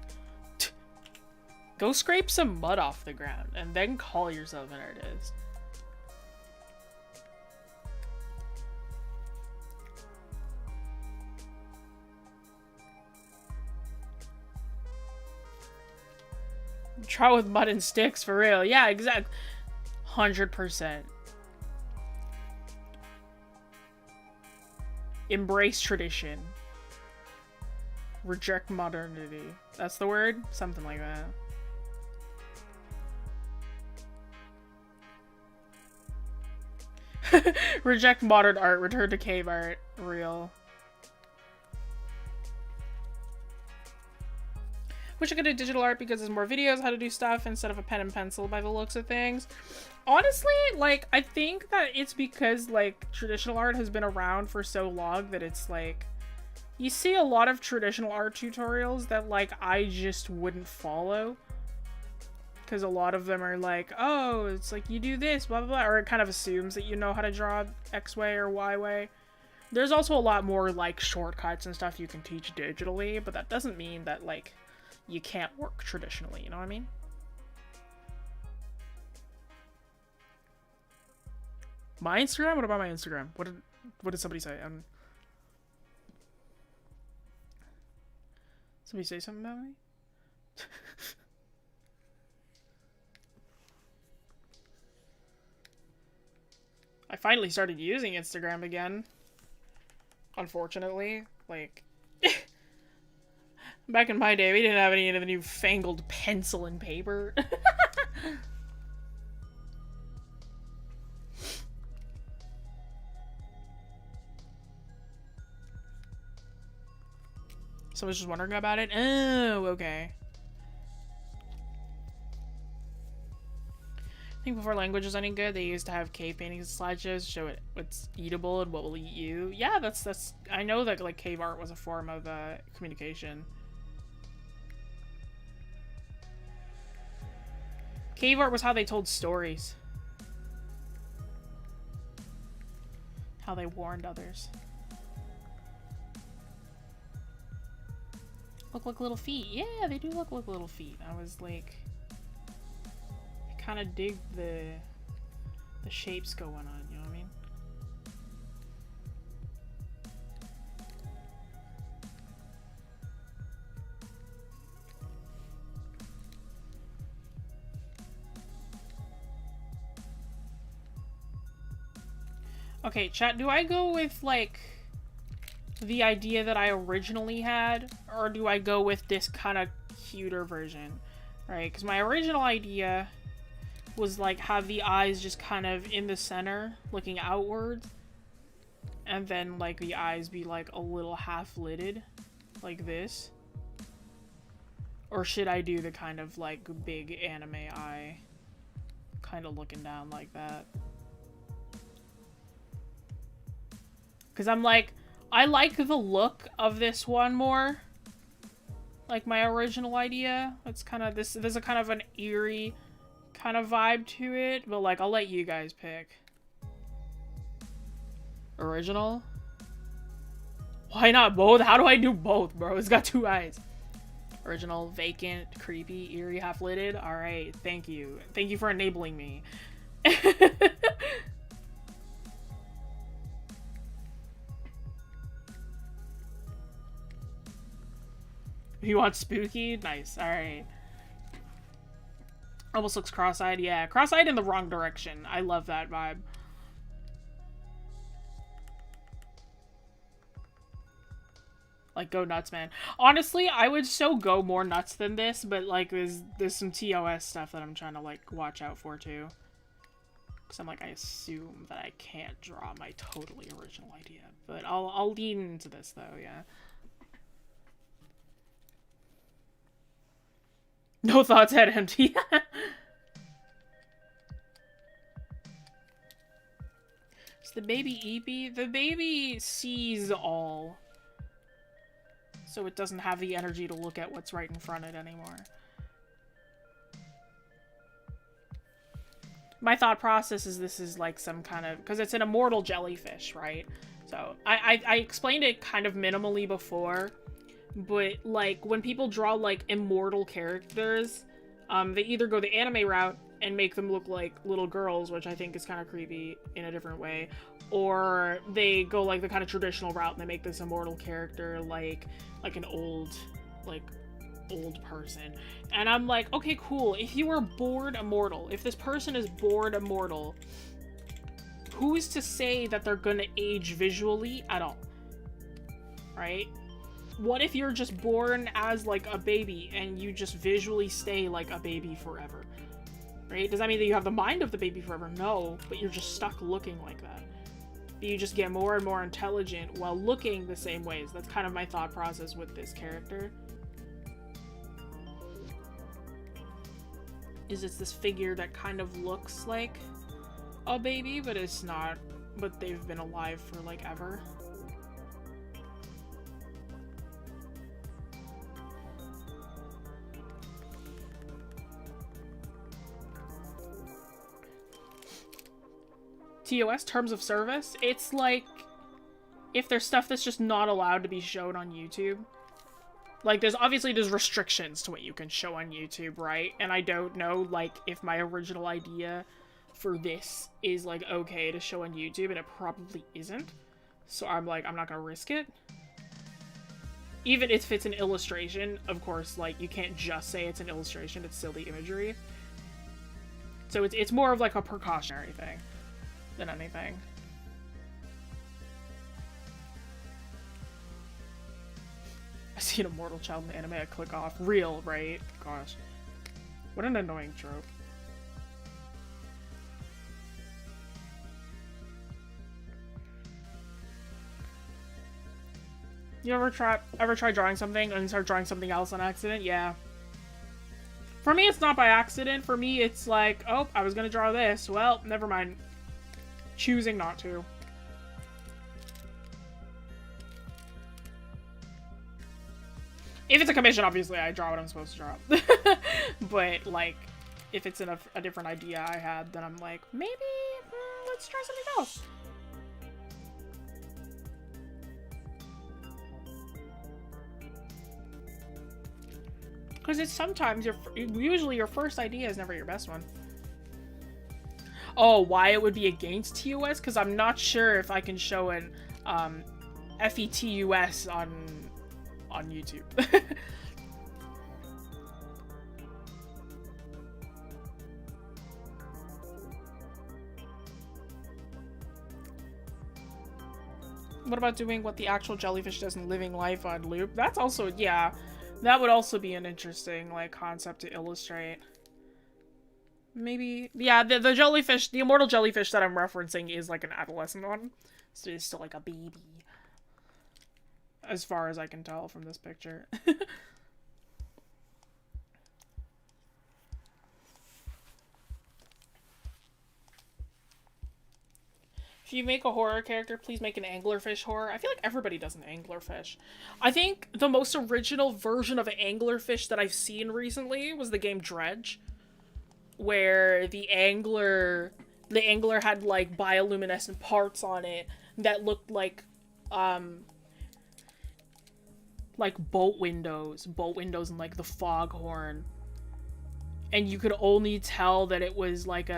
Go scrape some mud off the ground and then call yourself an artist. Try with mud and sticks, for real. Yeah, exactly. 100%. Embrace tradition. Reject modernity. That's the word? Something like that. Reject modern art. Return to cave art. Real. Wish I could do digital art because there's more videos how to do stuff instead of a pen and pencil by the looks of things. Honestly, like, I think that it's because, like, traditional art has been around for so long that it's, like, you see a lot of traditional art tutorials that, like, I just wouldn't follow. Because a lot of them are like, oh, it's like, you do this, blah, blah, blah. Or it kind of assumes that you know how to draw X way or Y way. There's also a lot more, like, shortcuts and stuff you can teach digitally, but that doesn't mean that, like, you can't work traditionally, you know what I mean? My Instagram? What about my Instagram? What did somebody say? Somebody say something about me? I finally started using Instagram again. Unfortunately. Like... Back in my day, we didn't have any of the new fangled pencil and paper. Someone's just wondering about it? Oh, okay. I think before language was any good, they used to have cave paintings and slideshows to show it what's eatable and what will eat you. Yeah, that's I know that, like, cave art was a form of communication. Cave art was how they told stories. How they warned others. Look like little feet. Yeah, they do look like little feet. I was like... I kind of dig the shapes going on, you know what I mean? Okay, chat, do I go with, like, the idea that I originally had, or do I go with this kind of cuter version? Right, because my original idea was, like, have the eyes just kind of in the center, looking outwards, and then, like, the eyes be, like, a little half-lidded, like this. Or should I do the kind of, like, big anime eye, kind of looking down like that? Because I'm like, I like the look of this one more. Like my original idea. It's kind of this, there's a kind of an eerie kind of vibe to it. But like, I'll let you guys pick. Original? Why not both? How do I do both, bro? It's got two eyes. Original, vacant, creepy, eerie, half-lidded. Alright, thank you. Thank you for enabling me. You want spooky? Nice. Alright. Almost looks cross-eyed. Yeah, cross-eyed in the wrong direction. I love that vibe. Like, go nuts, man. Honestly, I would so go more nuts than this, but, like, there's some TOS stuff that I'm trying to, like, watch out for, too. Because I'm like, I assume that I can't draw my totally original idea. But I'll lean into this, though, yeah. No thoughts, head empty. Is the baby Eepy? The baby sees all. So it doesn't have the energy to look at what's right in front of it anymore. My thought process is this is like some kind of... Because it's an immortal jellyfish, right? So I explained it kind of minimally before. But, like, when people draw, like, immortal characters, They either go the anime route and make them look like little girls, which I think is kind of creepy in a different way, or they go like the kind of traditional route and they make this immortal character like an old person. And I'm like, okay, cool. If you are born immortal, if this person is born immortal, who is to say that they're gonna age visually at all? Right? What if you're just born as like a baby and you just visually stay like a baby forever? Right? Does that mean that you have the mind of the baby forever? No, but you're just stuck looking like that. But you just get more and more intelligent while looking the same ways. That's kind of my thought process with this character. Is it's this figure that kind of looks like a baby, but it's not. But they've been alive for like ever. TOS, terms of service, it's like if there's stuff that's just not allowed to be shown on YouTube. Like, there's restrictions to what you can show on YouTube, right? And I don't know, like, if my original idea for this is, like, okay to show on YouTube, and it probably isn't. So I'm like, I'm not gonna risk it. Even if it's an illustration, of course, like, you can't just say it's an illustration, it's silly imagery. So it's more of, like, a precautionary thing than anything. I see an immortal child in the anime, I click off. Real, right? Gosh. What an annoying trope. You ever try drawing something and start drawing something else on accident? Yeah. For me, it's not by accident. For me, it's like, oh, I was gonna draw this. Well, never mind. Choosing not to. If it's a commission, obviously, I draw what I'm supposed to draw. But, like, if it's in a different idea I had, then I'm like, maybe, let's try something else. Because it's sometimes, usually your first idea is never your best one. Oh, why it would be against TOS? Because I'm not sure if I can show an FETUS on YouTube. What about doing what the actual jellyfish does in living life on loop? That's also, yeah, that would also be an interesting, like, concept to illustrate. Maybe, yeah, the jellyfish, the immortal jellyfish that I'm referencing is like an adolescent one. So it's still like a baby. As far as I can tell from this picture. If you make a horror character, please make an anglerfish horror. I feel like everybody does an anglerfish. I think the most original version of an anglerfish that I've seen recently was the game Dredge, where the angler had like bioluminescent parts on it that looked like boat windows and like the foghorn, and you could only tell that it was like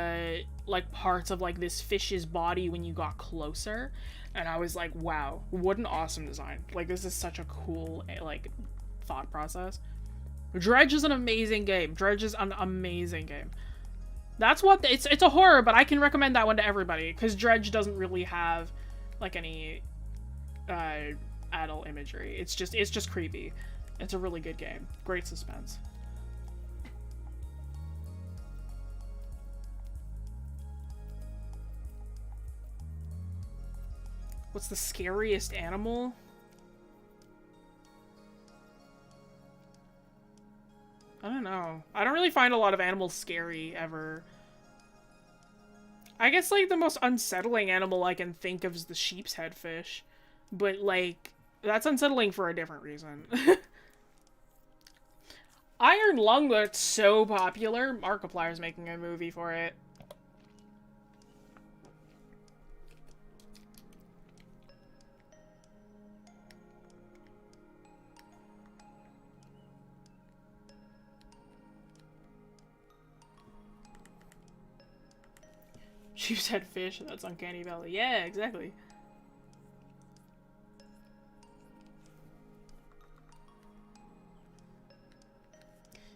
parts of like this fish's body when you got closer. And I was like, wow, what an awesome design. Like, this is such a cool like thought process. Dredge is an amazing game. That's what it's a horror, but I can recommend that one to everybody because Dredge doesn't really have like any adult imagery. It's just creepy. It's a really good game. Great suspense. What's the scariest animal? I don't know. I don't really find a lot of animals scary, ever. I guess, like, the most unsettling animal I can think of is the sheep's head fish. But, like, that's unsettling for a different reason. Iron Lung looked so popular. Markiplier's making a movie for it. You said fish, that's Uncanny Valley. Yeah, exactly.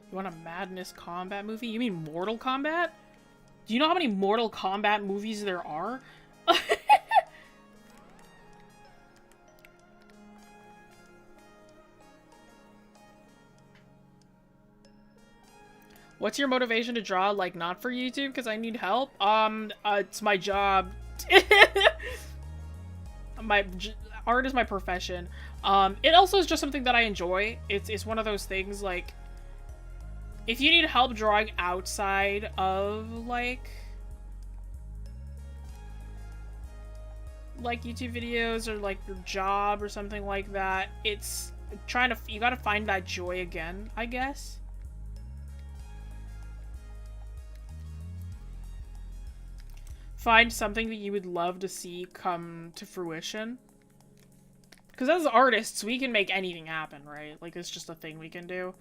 You want a Madness Combat movie? You mean Mortal Kombat? Do you know how many Mortal Kombat movies there are? What's your motivation to draw? Like, not for YouTube, because I need help? It's my job. Art is my profession. It also is just something that I enjoy. It's one of those things, like, if you need help drawing outside of, like YouTube videos or, like, your job or something like that, it's you gotta find that joy again, I guess. Find something that you would love to see come to fruition. Because as artists, we can make anything happen, right? Like, it's just a thing we can do.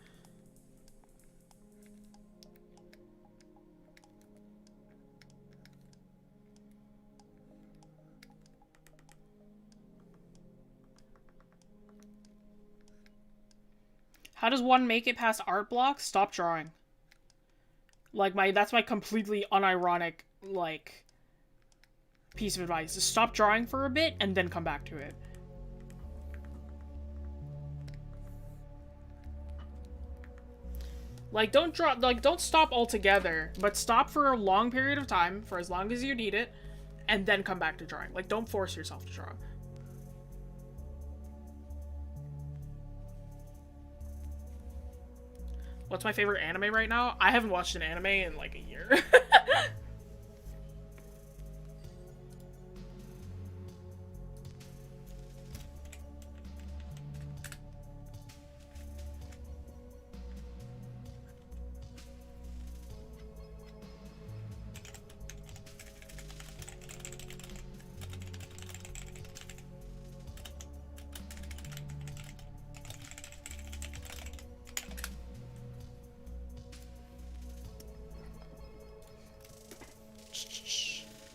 How does one make it past art blocks? Stop drawing. Like, that's my completely unironic, like, piece of advice. Just stop drawing for a bit and then come back to it. Like, don't stop altogether, but stop for a long period of time, for as long as you need it, and then come back to drawing. Like, don't force yourself to draw. What's my favorite anime right now? I haven't watched an anime in, like, a year.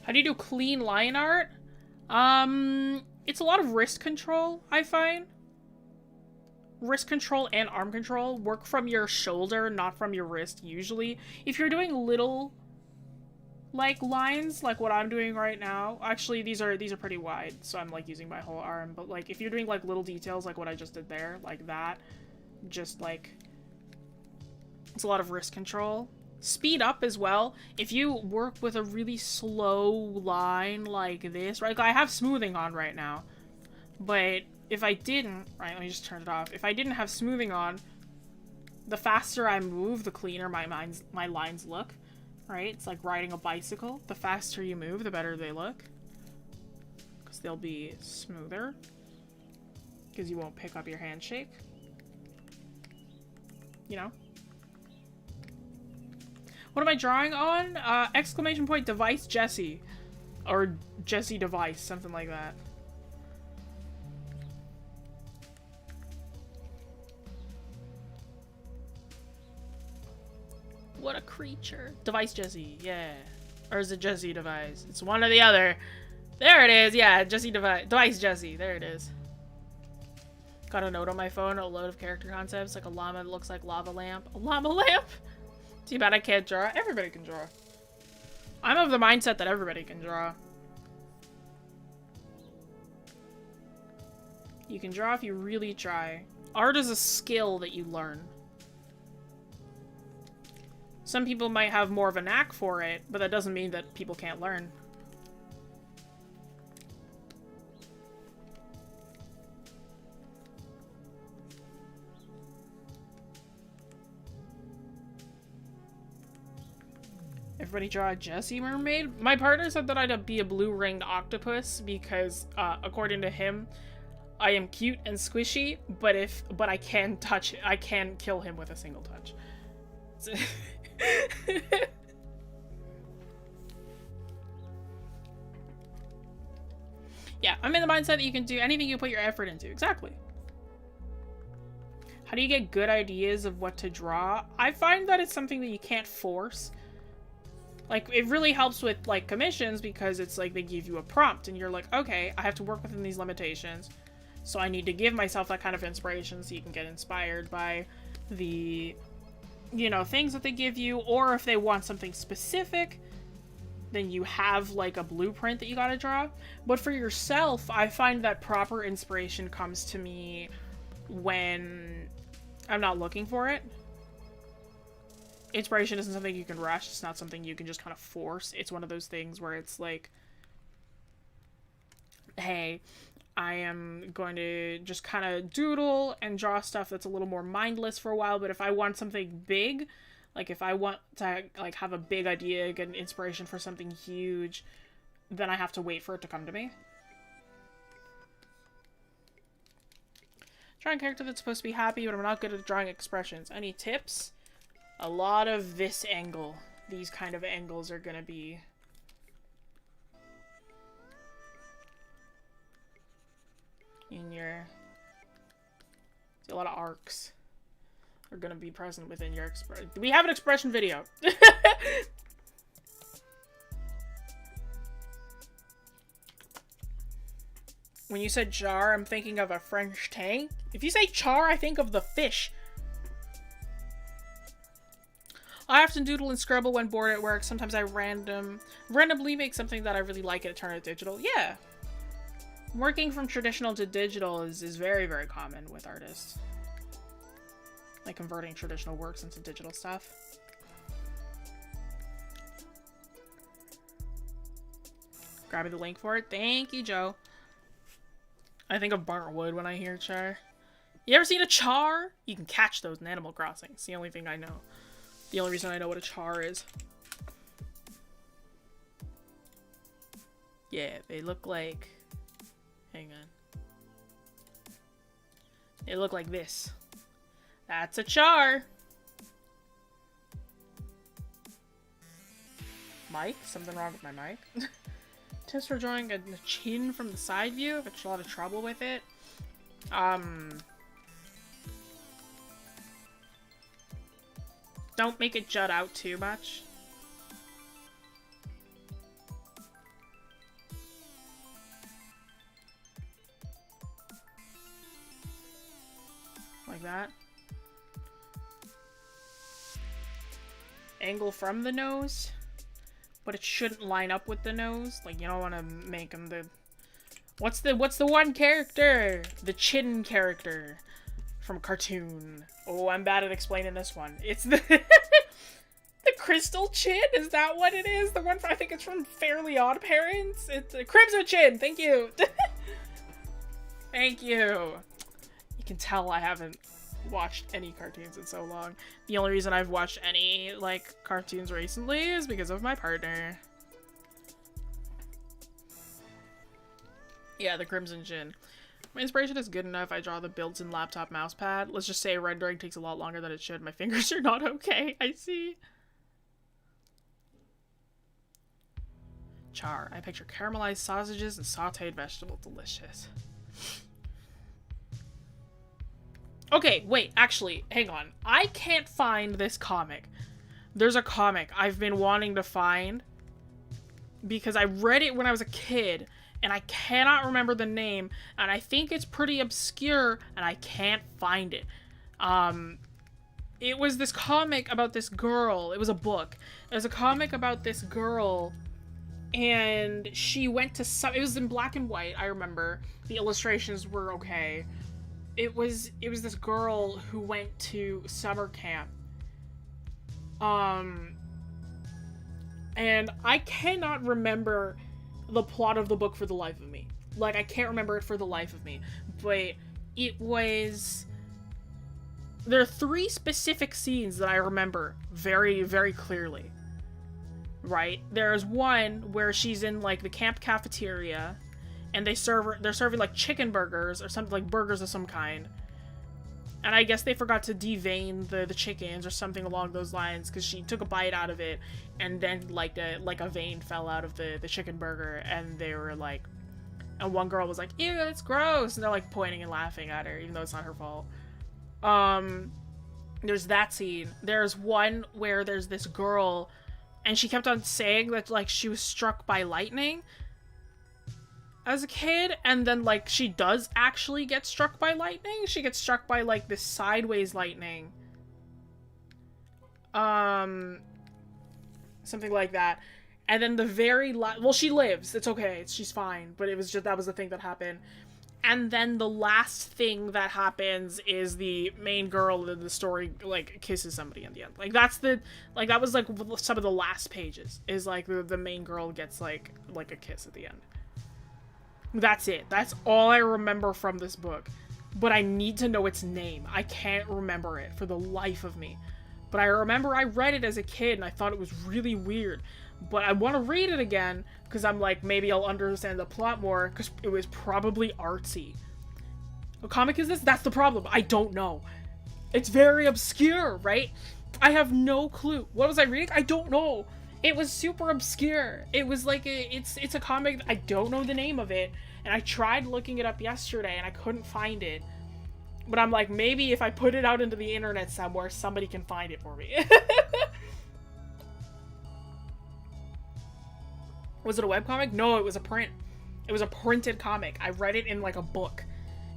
How do you do clean line art? It's a lot of wrist control, I find. Wrist control and arm control. Work from your shoulder, not from your wrist, usually. If you're doing little, like, lines, like what I'm doing right now. Actually, these are pretty wide, so I'm, like, using my whole arm. But, like, if you're doing, like, little details, like what I just did there, like that, just, like, it's a lot of wrist control. Speed up as well. If you work with a really slow line like this, right? Like I have smoothing on right now, but if I didn't, right, let me just turn it off. If I didn't have smoothing on, the faster I move, the cleaner my lines look, right? It's like riding a bicycle. The faster you move, the better they look, because they'll be smoother, because you won't pick up your handshake, you know? What am I drawing on? Exclamation point device Jessie. Or Jessie device, something like that. What a creature. Device Jessie, yeah. Or is it Jessie device? It's one or the other. There it is, yeah, Jessie device Jessie, there it is. Got a note on my phone, a load of character concepts, like a llama that looks like lava lamp. A llama lamp? Too bad I can't draw. Everybody can draw. I'm of the mindset that everybody can draw. You can draw if you really try. Art is a skill that you learn. Some people might have more of a knack for it, but that doesn't mean that people can't learn. Everybody draw a Jessie mermaid? My partner said that I'd be a blue-ringed octopus because, according to him, I am cute and squishy, but I can touch it. I can kill him with a single touch. Yeah, I'm in the mindset that you can do anything you put your effort into. Exactly. How do you get good ideas of what to draw? I find that it's something that you can't force. Like, it really helps with, like, commissions because it's like they give you a prompt and you're like, okay, I have to work within these limitations. So I need to give myself that kind of inspiration so you can get inspired by the, you know, things that they give you. Or if they want something specific, then you have, like, a blueprint that you gotta draw. But for yourself, I find that proper inspiration comes to me when I'm not looking for it. Inspiration isn't something you can rush. It's not something you can just kind of force. It's one of those things where it's like, hey, I am going to just kind of doodle and draw stuff that's a little more mindless for a while, but if I want something big, like if I want to like have a big idea, get an inspiration for something huge, then I have to wait for it to come to me. Drawing a character that's supposed to be happy, but I'm not good at drawing expressions. Any tips? A lot of this angle. These kind of angles are gonna be... in your... a lot of arcs are gonna be present within your expression. We have an expression video. When you said jar, I'm thinking of a French tank. If you say char, I think of the fish. I often doodle and scribble when bored at work. Sometimes I randomly make something that I really like and turn it digital. Yeah. Working from traditional to digital is very, very common with artists. Like converting traditional works into digital stuff. Grabbing the link for it. Thank you, Joe. I think of burnt wood when I hear char. You ever seen a char? You can catch those in Animal Crossing. It's the only thing I know. The only reason I know what a char is. Yeah, they look like... hang on. They look like this. That's a char! Mic? Something wrong with my mic? Tips for drawing a chin from the side view. I've had a lot of trouble with it. Don't make it jut out too much. Like that. Angle from the nose. But it shouldn't line up with the nose. Like, you don't want to make him the... What's the one character? The chin character. From a cartoon. Oh, I'm bad at explaining this one. It's the the crystal chin. Is that what it is? The one from, I think it's from Fairly Odd Parents. It's a Crimson Chin. Thank you. Thank you. You can tell I haven't watched any cartoons in so long. The only reason I've watched any like cartoons recently is because of my partner. Yeah, the Crimson Chin. My inspiration is good enough. I draw the built-in laptop mouse pad. Let's just say rendering takes a lot longer than it should. My fingers are not okay. I see. Char. I picture caramelized sausages and sauteed vegetable. Delicious. Okay, wait. Actually, hang on. I can't find this comic. There's a comic I've been wanting to find because I read it when I was a kid. And I cannot remember the name, and I think it's pretty obscure, and I can't find it. It was this comic about this girl. It was a book. It was a comic about this girl, and she went to some... It was in black and white, I remember. The illustrations were okay. It was this girl who went to summer camp. And I cannot remember the plot of the book for the life of me. Like, I can't remember it for the life of me. But it was... There are 3 specific scenes that I remember very, very clearly. Right? There's one where she's in, like, the camp cafeteria, and they're serving, like, chicken burgers, or something, like, burgers of some kind. And I guess they forgot to devein the chickens or something along those lines, because she took a bite out of it, and then like a vein fell out of the chicken burger, and they were like, and one girl was like, ew, that's gross, and they're like pointing and laughing at her, even though it's not her fault. There's that scene. There's one where there's this girl, And she kept on saying that, like, she was struck by lightning as a kid, and then, like, she does actually get struck by lightning. She gets struck by, like, this sideways lightning. Something like that. And then the very well, she lives. It's okay. She's fine. But it was just, that was the thing that happened. And then the last thing that happens is the main girl in the story, like, kisses somebody in the end. Like, that's the, like, that was, like, some of the last pages. Is, like, the main girl gets, like a kiss at the end. That's it. That's all I remember from this book. But I need to know its name. I can't remember it for the life of me. But I remember I read it as a kid and I thought it was really weird. But I want to read it again because I'm like, maybe I'll understand the plot more because it was probably artsy. What comic is this? That's the problem. I don't know. It's very obscure, right? I have no clue. What was I reading? I don't know. It was super obscure. It was like it's a comic. I don't know the name of it. And I tried looking it up yesterday and I couldn't find it. But I'm like, maybe if I put it out into the internet somewhere, somebody can find it for me. Was it a webcomic? No, it was a print. It was a printed comic. I read it in, like, a book.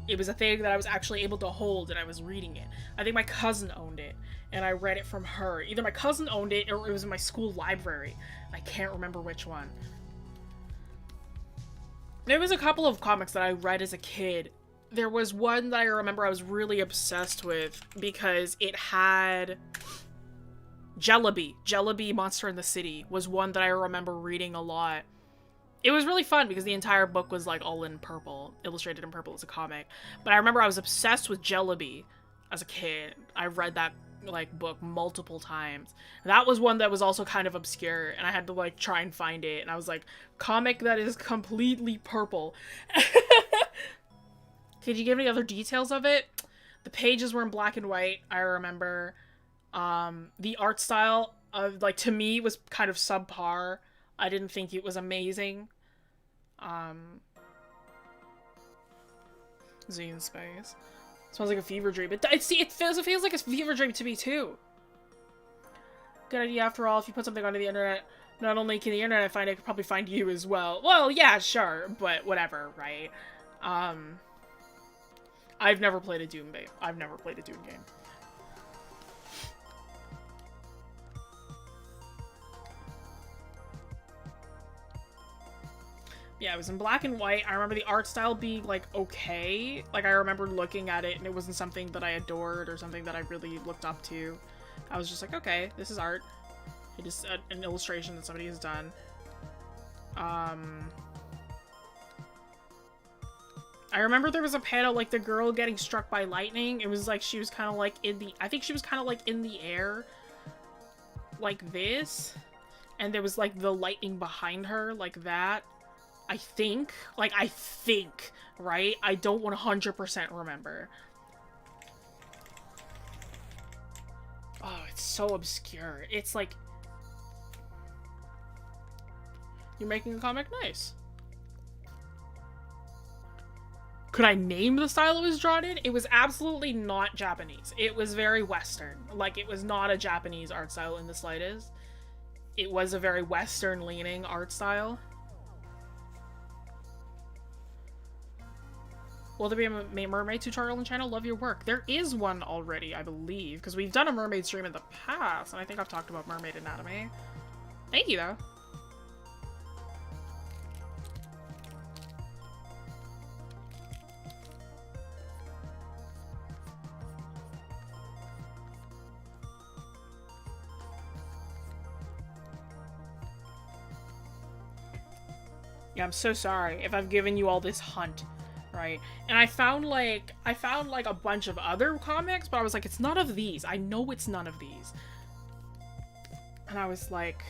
It was a thing that I was actually able to hold and I was reading it. I think my cousin owned it and I read it from her. Either my cousin owned it or it was in my school library. I can't remember which one. There was a couple of comics that I read as a kid. There was one that I remember I was really obsessed with because it had Jellyby. Jellyby Monster in the City was one that I remember reading a lot. It was really fun because the entire book was, like, all in purple, illustrated in purple as a comic. But I remember I was obsessed with Jellyby as a kid. I read that, like, book multiple times. That was one that was also kind of obscure, and I had to, like, try and find it. And I was like, comic that is completely purple. Could you give me other details of it? The pages were in black and white, I remember. The art style, like, to me, was kind of subpar. I didn't think it was amazing. Zine Space. Smells like a fever dream. It feels like a fever dream to me, too. Good idea, after all. If you put something onto the internet, not only can the internet find it, it could probably find you as well. Well, yeah, sure, but whatever, right? I've never played a Doom game. I've never played a Doom game. Yeah, it was in black and white. I remember the art style being, like, okay. Like, I remember looking at it and it wasn't something that I adored or something that I really looked up to. I was just like, okay, this is art. It is an illustration that somebody has done. I remember there was a panel, like, the girl getting struck by lightning. It was like she was kind of, like, I think she was kind of, like, in the air. Like this. And there was, like, the lightning behind her, like that. I think, right? I don't 100% remember. Oh, it's so obscure. It's like... You're making a comic? Nice. Could I name the style it was drawn in? It was absolutely not Japanese. It was very Western. Like, it was not a Japanese art style in the slightest. It was a very Western-leaning art style. Will there be a mermaid tutorial on the channel? Love your work. There is one already, I believe, because we've done a mermaid stream in the past, and I think I've talked about mermaid anatomy. Thank you, though. Yeah, I'm so sorry if I've given you all this hunt. Right, and I found like a bunch of other comics, but I was like, it's none of these. I know it's none of these. And I was like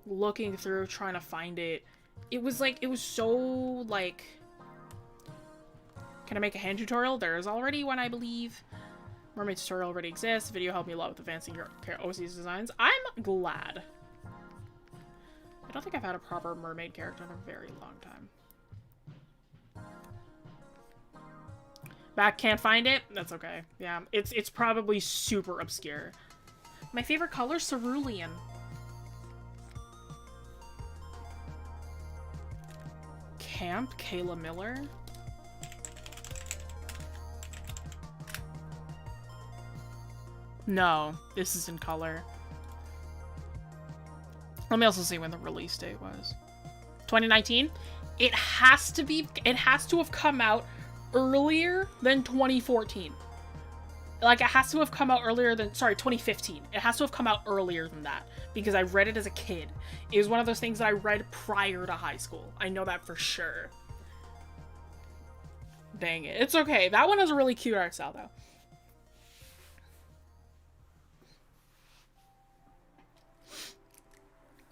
looking through trying to find it. It was so like, can I make a hand tutorial? There is already one, I believe. Mermaid tutorial already exists. Video helped me a lot with advancing your OC's designs. I'm glad. I don't think I've had a proper mermaid character in a very long time. Back can't find it? That's okay. Yeah, it's probably super obscure. My favorite color, cerulean. Camp, Kayla Miller. No, this is in color. Let me also see when the release date was. 2019? It has to have come out earlier than 2014. Like, it has to have come out earlier than, sorry, 2015. It has to have come out earlier than that, because I read it as a kid. It was one of those things that I read prior to high school. I know that for sure. Dang it. It's okay. That one has a really cute art style, though.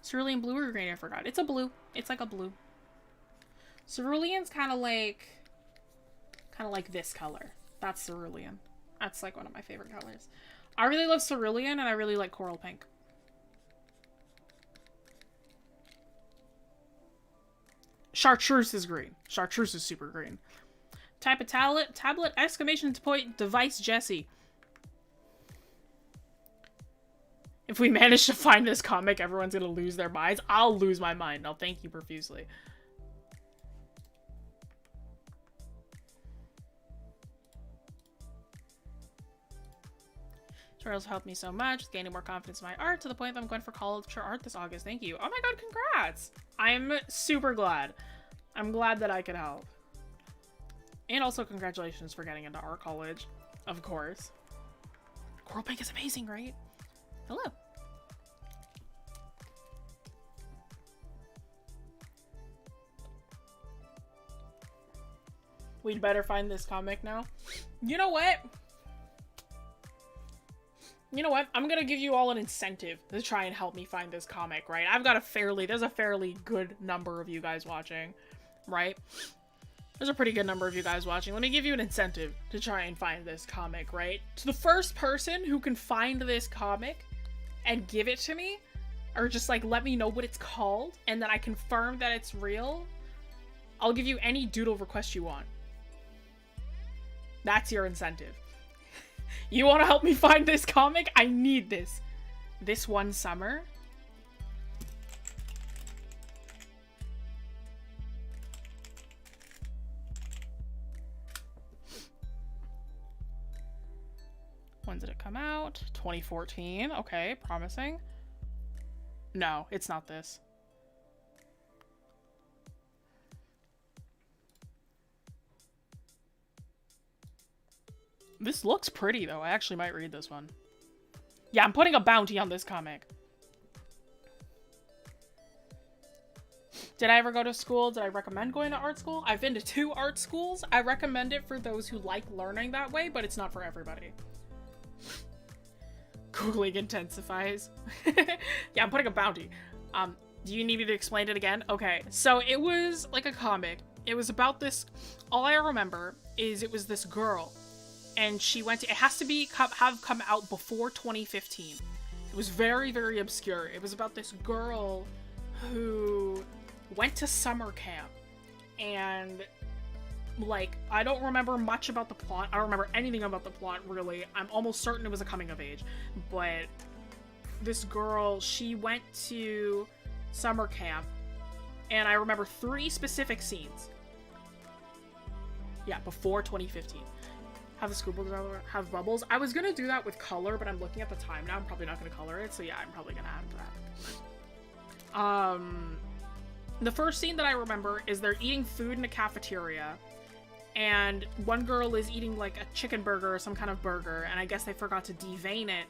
Cerulean blue or green? I forgot. It's a blue. It's like a blue. Cerulean's kind of like this color. That's cerulean. That's like one of my favorite colors. I really love cerulean, and I really like coral pink. Chartreuse is green. Chartreuse is super green. Type of tablet, exclamation point, device, Jessie. If we manage to find this comic, everyone's gonna lose their minds. I'll lose my mind. I'll thank you profusely. Tutorials helped me so much, gaining more confidence in my art to the point that I'm going for college for art this August. Thank you. Oh my god, congrats! I'm super glad. I'm glad that I could help. And also congratulations for getting into art college, of course. Coral pink is amazing, right? Hello. We'd better find this comic now. You know what? You know what? I'm gonna give you all an incentive to try and help me find this comic, right? There's a fairly good number of you guys watching, right? There's a pretty good number of you guys watching. Let me give you an incentive to try and find this comic, right? To the first person who can find this comic and give it to me, or just like let me know what it's called, and then I confirm that it's real, I'll give you any doodle request you want. That's your incentive. You want to help me find this comic? I need this. This one summer. When did it come out? 2014. Okay, promising. No, it's not this. This looks pretty, though. I actually might read this one. Yeah, I'm putting a bounty on this comic. Did I ever go to school? Did I recommend going to art school? I've been to 2 art schools. I recommend it for those who like learning that way, but it's not for everybody. Googling intensifies. Yeah, I'm putting a bounty. Do you need me to explain it again? Okay, so it was like a comic. It was about this... All I remember is it was this girl. And she went to, it has to be have come out before 2015. It was very, very obscure. It was about this girl who went to summer camp, and like, I don't remember much about the plot. I don't remember anything about the plot, really. I'm almost certain it was a coming of age, but this girl, she went to summer camp, and I remember 3 specific scenes. Yeah, before 2015. Have the scribbles have bubbles. I was gonna do that with color, but I'm looking at the time now. I'm probably not gonna color it, so yeah, I'm probably gonna add that. The first scene that I remember is they're eating food in a cafeteria, and one girl is eating like a chicken burger or some kind of burger, and I guess they forgot to devein it,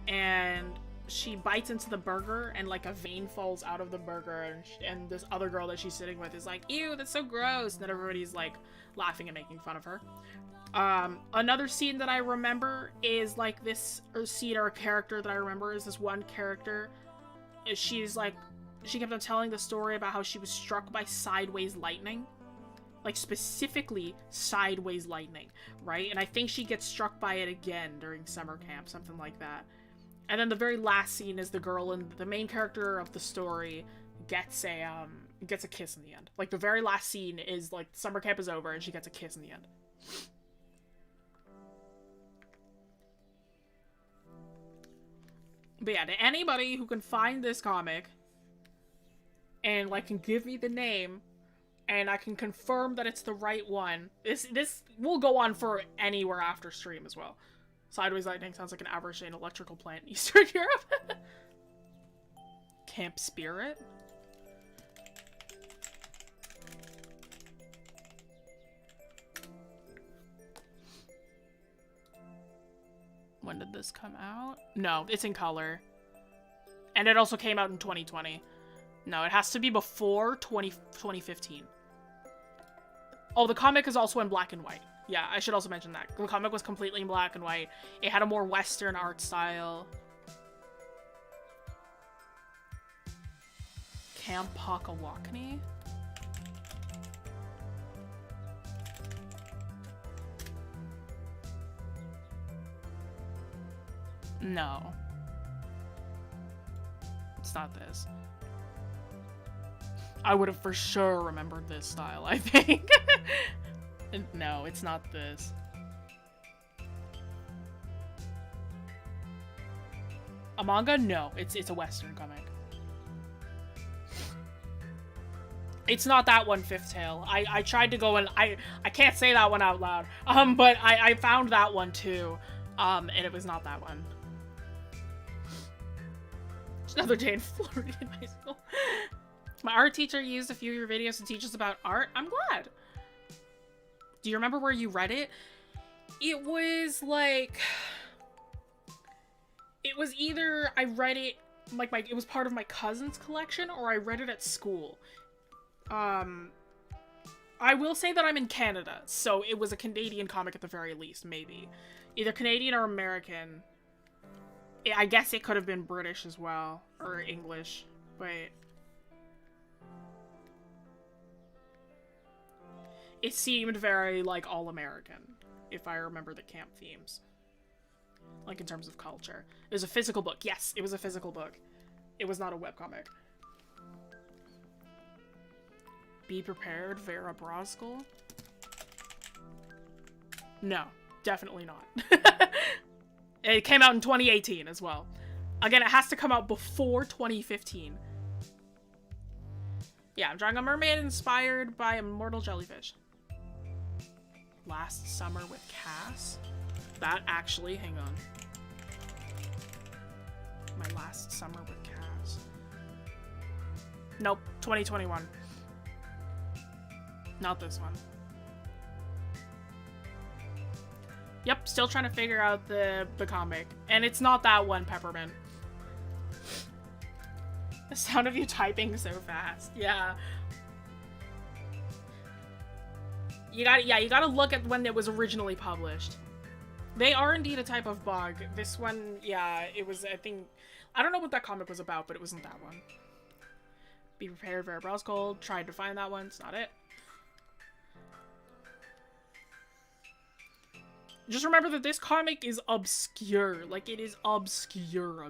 and she bites into the burger, and like a vein falls out of the burger, and this other girl that she's sitting with is like, ew, that's so gross, and then everybody's like laughing and making fun of her. Another scene that I remember is like this scene or a character that I remember is this one character. She's like, she kept on telling the story about how she was struck by sideways lightning. Like, specifically sideways lightning, right? And I think she gets struck by it again during summer camp, something like that. And then the very last scene is the girl and the main character of the story gets a kiss in the end. Like, the very last scene is like summer camp is over and she gets a kiss in the end. But yeah, to anybody who can find this comic and like can give me the name and I can confirm that it's the right one, this will go on for anywhere after stream as well. Sideways Lightning sounds like an average day in electrical plant in Eastern Europe. Camp Spirit? When did this come out? No, it's in color. And it also came out in 2020. No, it has to be before 2015. Oh, the comic is also in black and white. Yeah, I should also mention that. The comic was completely in black and white. It had a more Western art style. Camp Pakawakni? No. It's not this. I would have for sure remembered this style, I think. No, it's not this. A manga? No, it's a Western comic. It's not that one, Fifth Tail. I tried to go and I can't say that one out loud. But I found that one too. And it was not that one. It's another day in Floridian high school. My art teacher used a few of your videos to teach us about art. I'm glad. Do you remember where you read it? It was like... It was either I read it, like it was part of my cousin's collection, or I read it at school. I will say that I'm in Canada, so it was a Canadian comic at the very least, maybe. Either Canadian or American. I guess it could have been British as well, or English, but... It seemed very, like, all-American, if I remember the camp themes. Like, in terms of culture. It was a physical book. Yes, it was a physical book. It was not a webcomic. Be Prepared, Vera Broskell? No, definitely not. It came out in 2018 as well. Again, it has to come out before 2015. Yeah, I'm drawing a mermaid inspired by a mortal jellyfish. Last Summer with Cass? That actually, hang on. My Last Summer with Cass. Nope, 2021. Not this one. Yep, still trying to figure out the comic. And it's not that one, Peppermint. The sound of you typing so fast. Yeah. You gotta look at when it was originally published. They are indeed a type of bug. This one, yeah, it was, I think... I don't know what that comic was about, but it wasn't that one. Be Prepared, Vera Broskell. Tried to find that one. It's not it. Just remember that this comic is obscure. Like, it is obscure.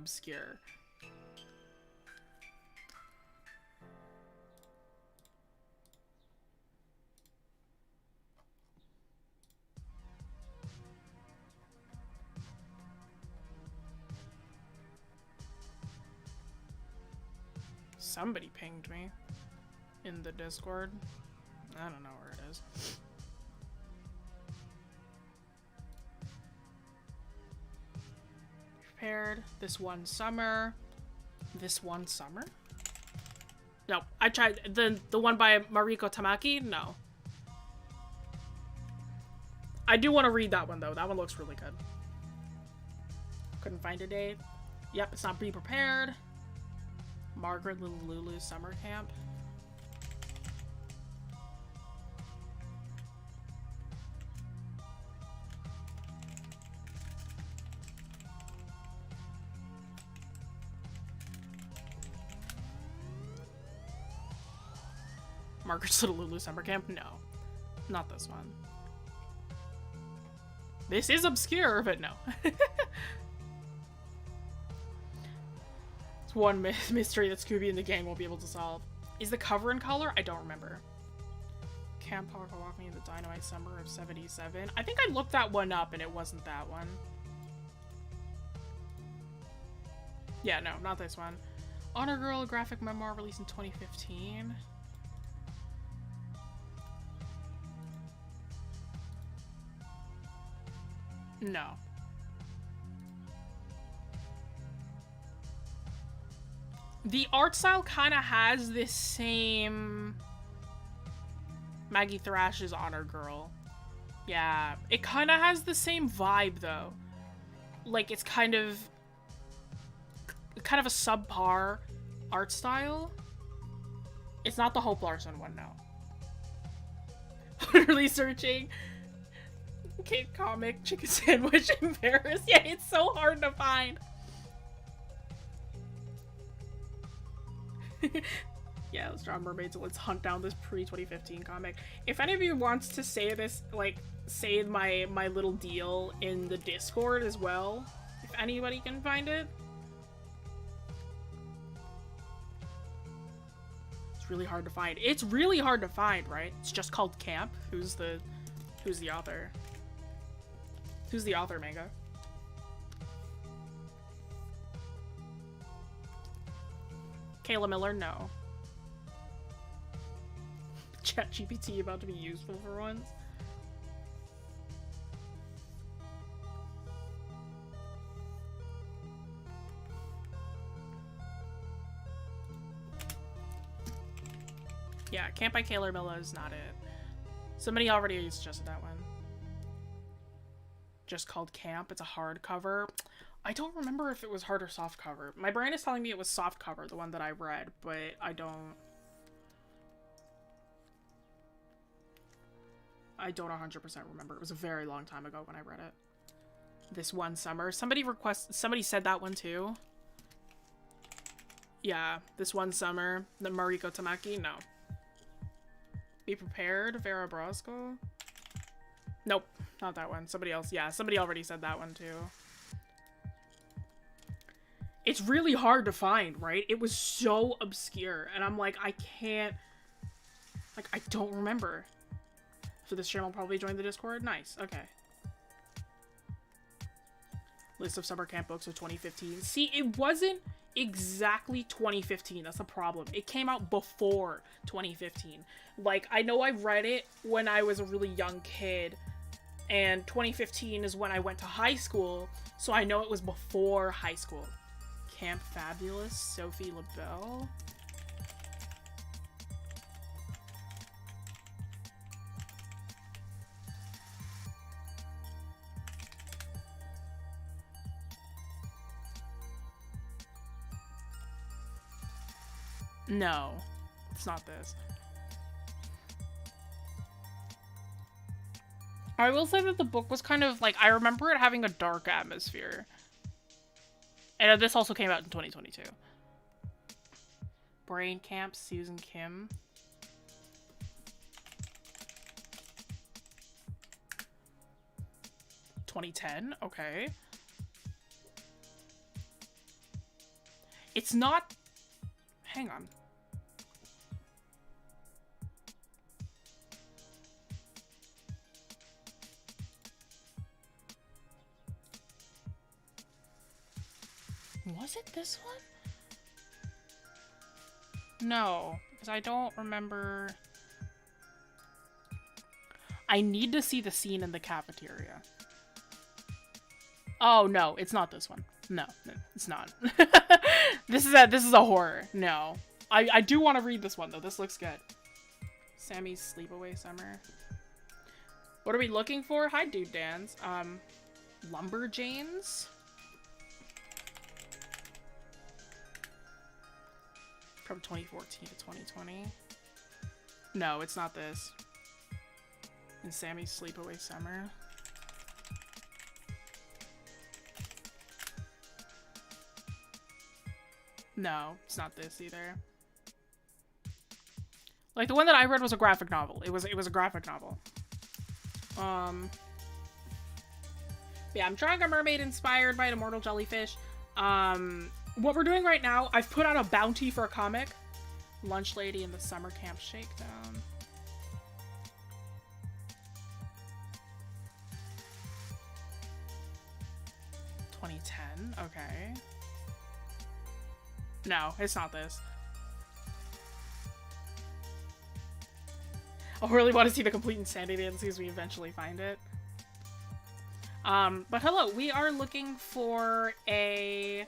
Somebody pinged me in the Discord. I don't know where it is. Prepared. This one summer. This one summer? No, I tried the one by Mariko Tamaki. No. I do want to read that one though. That one looks really good. Couldn't find a date. Yep, it's not Be Prepared. Margaret Little Lulu's Summer Camp. Margaret's Little Lulu Summer Camp? No. Not this one. This is obscure, but no. It's one mystery that Scooby and the gang won't be able to solve. Is the cover in color? I don't remember. Camp Walk Me in the Dynamite Summer of 77. I think I looked that one up and it wasn't that one. Yeah, no, not this one. Honor Girl graphic memoir released in 2015. No. The art style kind of has this same Maggie Thrash's Honor Girl. Yeah, it kind of has the same vibe though. Like it's kind of a subpar art style. It's not the Hope Larson one, no. Literally searching Kate comic chicken sandwich in Paris. Yeah, it's so hard to find. Yeah, let's draw Mermaid, so let's hunt down this pre-2015 comic. If any of you wants to say this, like, say my little deal in the Discord as well, if anybody can find it. It's really hard to find. It's really hard to find, right? It's just called Camp. Who's the author? Who's the author, manga? Kayla Miller, no. ChatGPT about to be useful for once. Yeah, Camp by Kayla Miller is not it. Somebody already suggested that one. Just called Camp. It's a hardcover. I don't remember if it was hard or soft cover. My brain is telling me it was soft cover, the one that I read, but I don't 100% remember. It was a very long time ago when I read it. This One Summer. Somebody said that one too. Yeah, This One Summer. The Mariko Tamaki? No. Be Prepared, Vera Brosco? Nope, not that one. Somebody else. Yeah, somebody already said that one too. It's really hard to find, right? It was so obscure, and I'm like, I can't... Like, I don't remember. So this stream will probably join the Discord? Nice, okay. List of summer camp books of 2015. See, it wasn't exactly 2015. That's the problem. It came out before 2015. Like, I know I read it when I was a really young kid, and 2015 is when I went to high school, so I know it was before high school. Camp Fabulous, Sophie LaBelle. No, it's not this. I will say that the book was kind of like, I remember it having a dark atmosphere. And this also came out in 2022. Brain Camp, Susan Kim. (2010), okay. It's not... Hang on. Was it this one? No, because I don't remember. I need to see the scene in the cafeteria. Oh no, it's not this one. No, it's not. This is a horror. No. I do want to read this one though. This looks good. Sammy's Sleepaway Summer. What are we looking for? Hi, Dude Dans. Lumberjanes? From 2014 to 2020. No, it's not this. And Sammy's Sleepaway Summer. No, it's not this either. Like, the one that I read was a graphic novel. It was a graphic novel. Yeah, I'm drawing a mermaid inspired by an immortal jellyfish. What we're doing right now, I've put out a bounty for a comic. Lunch Lady in the Summer Camp Shakedown. (2010), okay. No, it's not this. I really want to see the complete insanity and see as we eventually find it. But hello, we are looking for a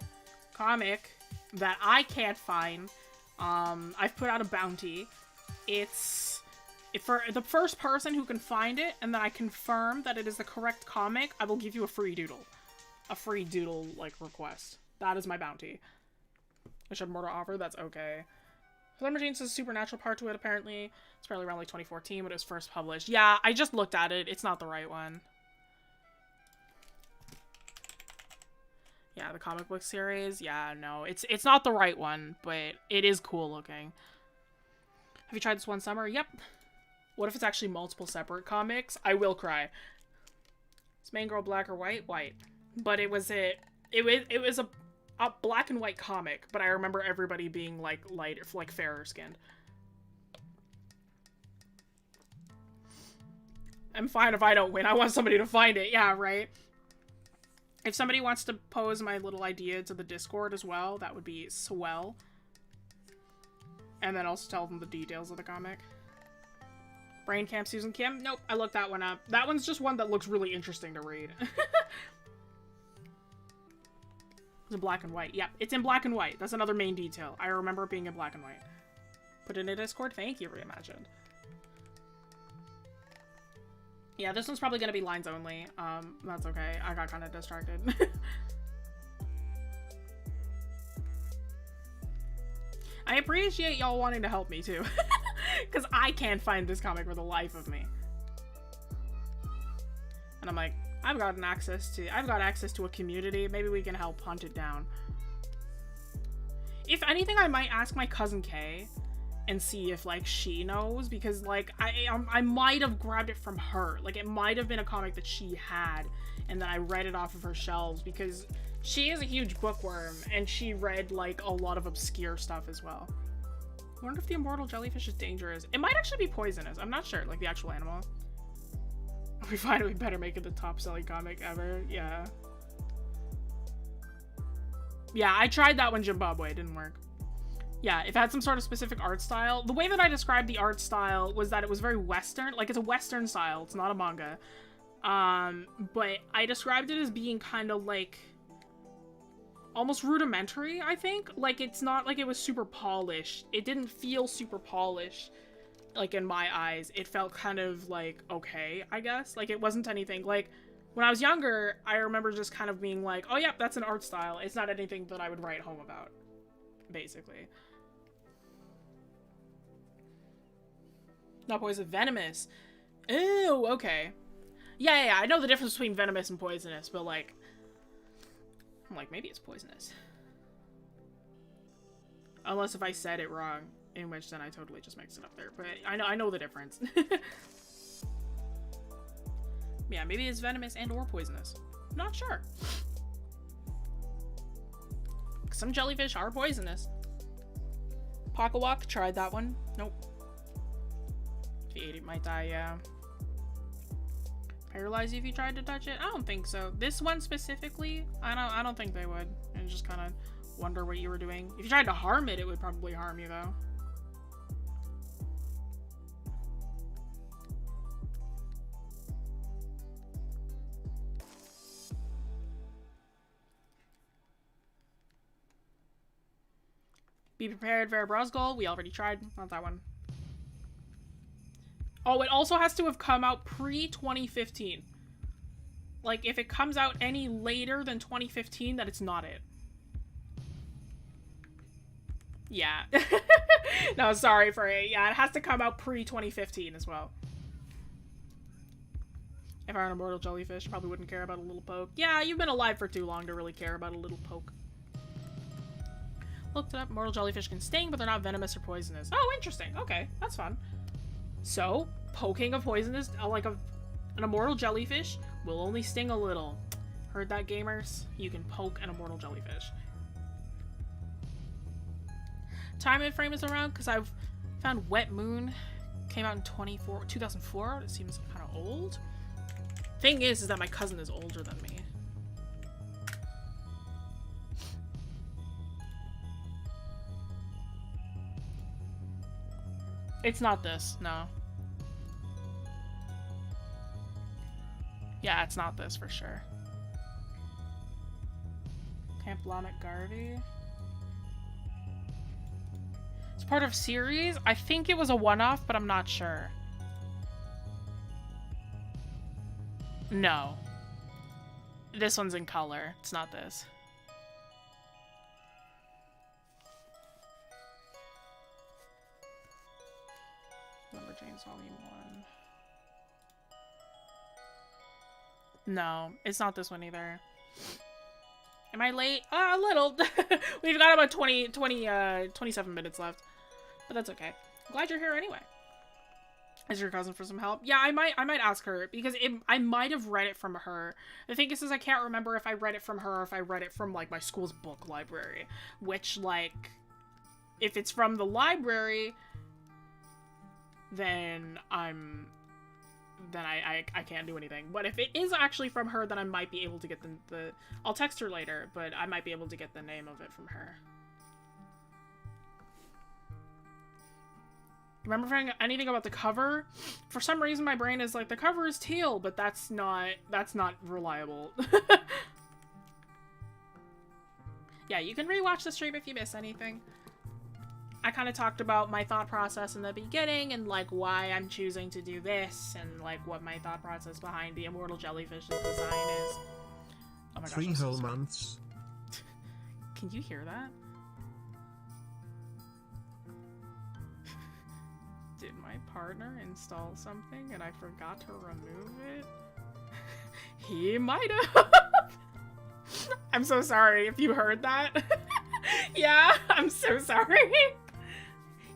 comic that I can't find. I've put out a bounty. It's for the first person who can find it, and then I confirm that it is the correct comic, I will give you a free doodle. A free doodle, like, request. That is my bounty. I should have more to offer, that's okay. Thunder Machine says supernatural part to it, apparently. It's probably around, like, 2014 when it was first published. Yeah, I just looked at it. It's not the right one. Yeah, the comic book series. Yeah, no. It's not the right one, but it is cool looking. Have you tried this one summer? Yep. What if it's actually multiple separate comics? I will cry. Is main girl black or white? White. But it was a black and white comic, but I remember everybody being like lighter, like fairer skinned. I'm fine if I don't win. I want somebody to find it. Yeah, right. If somebody wants to pose my little idea to the Discord as well, that would be swell. And then also tell them the details of the comic. Brain Camp Susan Kim? Nope, I looked that one up. That one's just one that looks really interesting to read. It's in black and white. Yep, it's in black and white. That's another main detail. I remember it being in black and white. Put it in a Discord? Thank you, Reimagined. Yeah, this one's probably gonna be lines only. That's okay. I got kind of distracted. I appreciate y'all wanting to help me too. Because I can't find this comic for the life of me. And I'm like, I've got access to a community. Maybe we can help hunt it down. If anything, I might ask my cousin Kay and see if, like, she knows, because, like, I might have grabbed it from her. Like, it might have been a comic that she had, and then I read it off of her shelves, because she is a huge bookworm, and she read, like, a lot of obscure stuff as well. I wonder if the immortal jellyfish is dangerous. It might actually be poisonous. I'm not sure, like, the actual animal. We find we better make it the top-selling comic ever. Yeah. Yeah, I tried that one, Zimbabwe. It didn't work. Yeah, if it had some sort of specific art style. The way that I described the art style was that it was very Western. Like, it's a Western style. It's not a manga. But I described it as being kind of, like, almost rudimentary, I think. Like, it's not like it was super polished. It didn't feel super polished, like, in my eyes. It felt kind of, like, okay, I guess. Like, it wasn't anything. Like, when I was younger, I remember just kind of being like, oh, yeah, that's an art style. It's not anything that I would write home about, basically. Not poison, venomous. Ew, okay. Yeah, I know the difference between venomous and poisonous, but, like, I'm like, maybe it's poisonous. Unless if I said it wrong, in which then I totally just mixed it up there. But I know the difference. Yeah, maybe it's venomous and or poisonous. Not sure. Some jellyfish are poisonous. Pockawalk, tried that one. Nope. If you ate it, might die, yeah. Paralyze you if you tried to touch it? I don't think so. This one specifically, I don't think they would. And just kind of wonder what you were doing. If you tried to harm it, it would probably harm you, though. Be prepared, Vera Brosgol. We already tried. Not that one. Oh, it also has to have come out pre-2015. Like, if it comes out any later than 2015, then it's not it. Yeah. No, sorry for it. Yeah, it has to come out pre-2015 as well. If I were an immortal jellyfish, I probably wouldn't care about a little poke. Yeah, you've been alive for too long to really care about a little poke. Looked it up. Immortal jellyfish can sting, but they're not venomous or poisonous. Oh, interesting. Okay, that's fun. So, poking a poisonous, like an immortal jellyfish, will only sting a little. Heard that, gamers? You can poke an immortal jellyfish. Time and frame is around because I've found Wet Moon came out in 2004. It seems kind of old. Thing is that my cousin is older than me. It's not this, no. Yeah, it's not this for sure. Camp Lonnet Garvey. It's part of series. I think it was a one-off, but I'm not sure. No. This one's in color. It's not this. Lumberjanes Volume 1. No, it's not this one either. Am I late? A little. We've got about 27 minutes left. But that's okay. I'm glad you're here anyway. Is your cousin for some help? Yeah, I might ask her, because I might have read it from her. The thing is I can't remember if I read it from her or if I read it from, like, my school's book library. Which, like, if it's from the library, then I can't do anything. But if it is actually from her, then I might be able to get the I'll text her later, but I might be able to get the name of it from her. Remember anything about the cover? For some reason my brain is like, the cover is teal, but that's not reliable. Yeah, you can rewatch the stream if you miss anything. I kind of talked about my thought process in the beginning and, like, why I'm choosing to do this and, like, what my thought process behind the Immortal Jellyfish's design is. Oh my gosh, 3 whole months. Can you hear that? Did my partner install something and I forgot to remove it? He might have. I'm so sorry if you heard that. Yeah, I'm so sorry.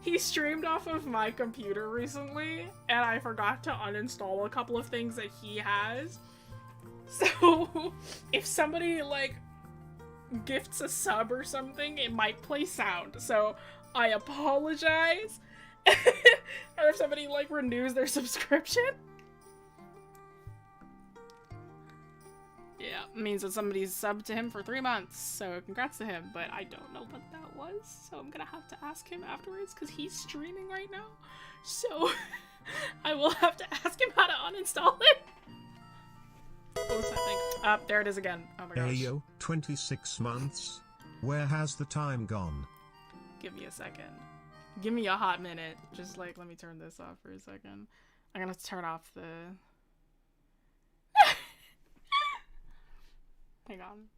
He streamed off of my computer recently, and I forgot to uninstall a couple of things that he has. So, if somebody, like, gifts a sub or something, it might play sound. So, I apologize. Or if somebody, like, renews their subscription. Yeah, it means that somebody's subbed to him for 3 months, so congrats to him, but I don't know what that was, so I'm gonna have to ask him afterwards, because he's streaming right now, so I will have to ask him how to uninstall it. What was that thing? There it is again. Oh my gosh. Ayo, 26 months. Where has the time gone? Give me a second. Give me a hot minute. Just, like, let me turn this off for a second. I'm gonna turn off the... Hang on.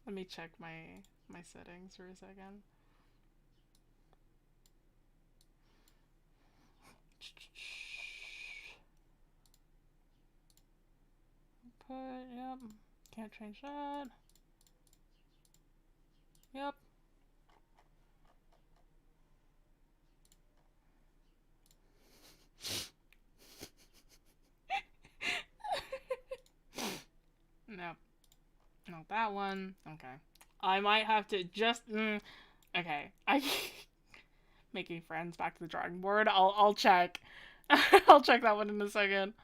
Let me check my settings for a second. Yep. Can't change that. Yep. No. Not that one. Okay. I might have to just... okay. Making friends, back to the drawing board. I'll check. I'll check that one in a second.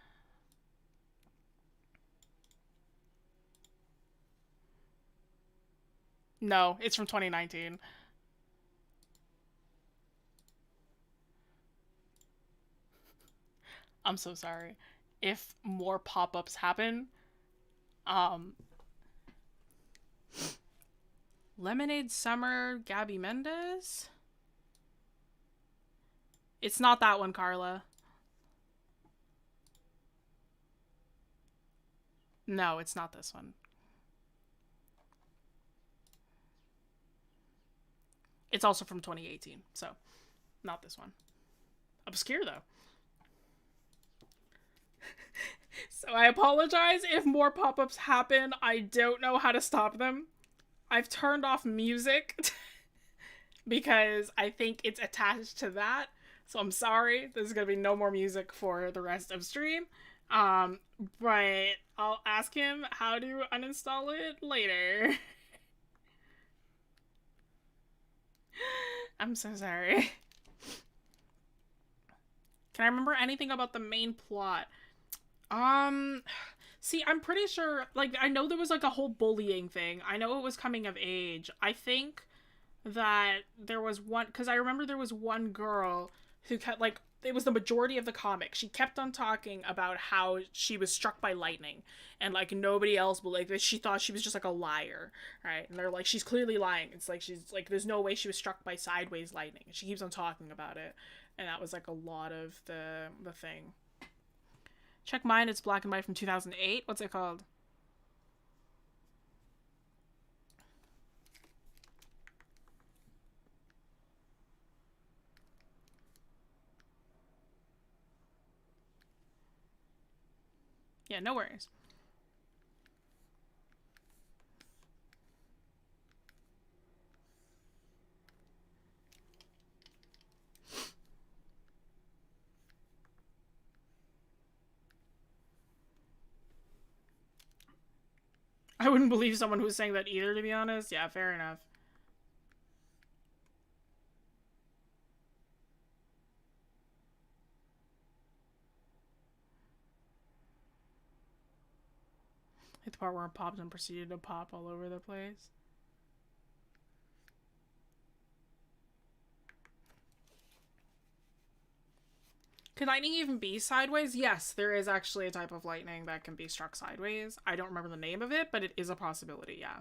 No, it's from 2019. I'm so sorry. If more pop-ups happen... Lemonade Summer, Gabby Mendez? It's not that one, Carla. No, it's not this one. It's also from 2018, so not this one. Obscure, though. So I apologize if more pop-ups happen. I don't know how to stop them. I've turned off music because I think it's attached to that. So I'm sorry. There's going to be no more music for the rest of stream. But I'll ask him how to uninstall it later. I'm so sorry. Can I remember anything about the main plot? See, I'm pretty sure, like, I know there was, like, a whole bullying thing. I know it was coming of age. I think that there was one, because I remember there was one girl who kept, like, it was the majority of the comic. She kept on talking about how she was struck by lightning, and like nobody else believed it. She thought she was just like a liar, right? And they're like, she's clearly lying. It's like she's like, there's no way she was struck by sideways lightning. And she keeps on talking about it, and that was like a lot of the thing. Check mine. It's black and white from 2008. What's it called? Yeah, no worries. I wouldn't believe someone who was saying that either, to be honest. Yeah, fair enough. Hit the part where it popped and proceeded to pop all over the place. Can lightning even be sideways? Yes, there is actually a type of lightning that can be struck sideways. I don't remember the name of it, but it is a possibility, yeah.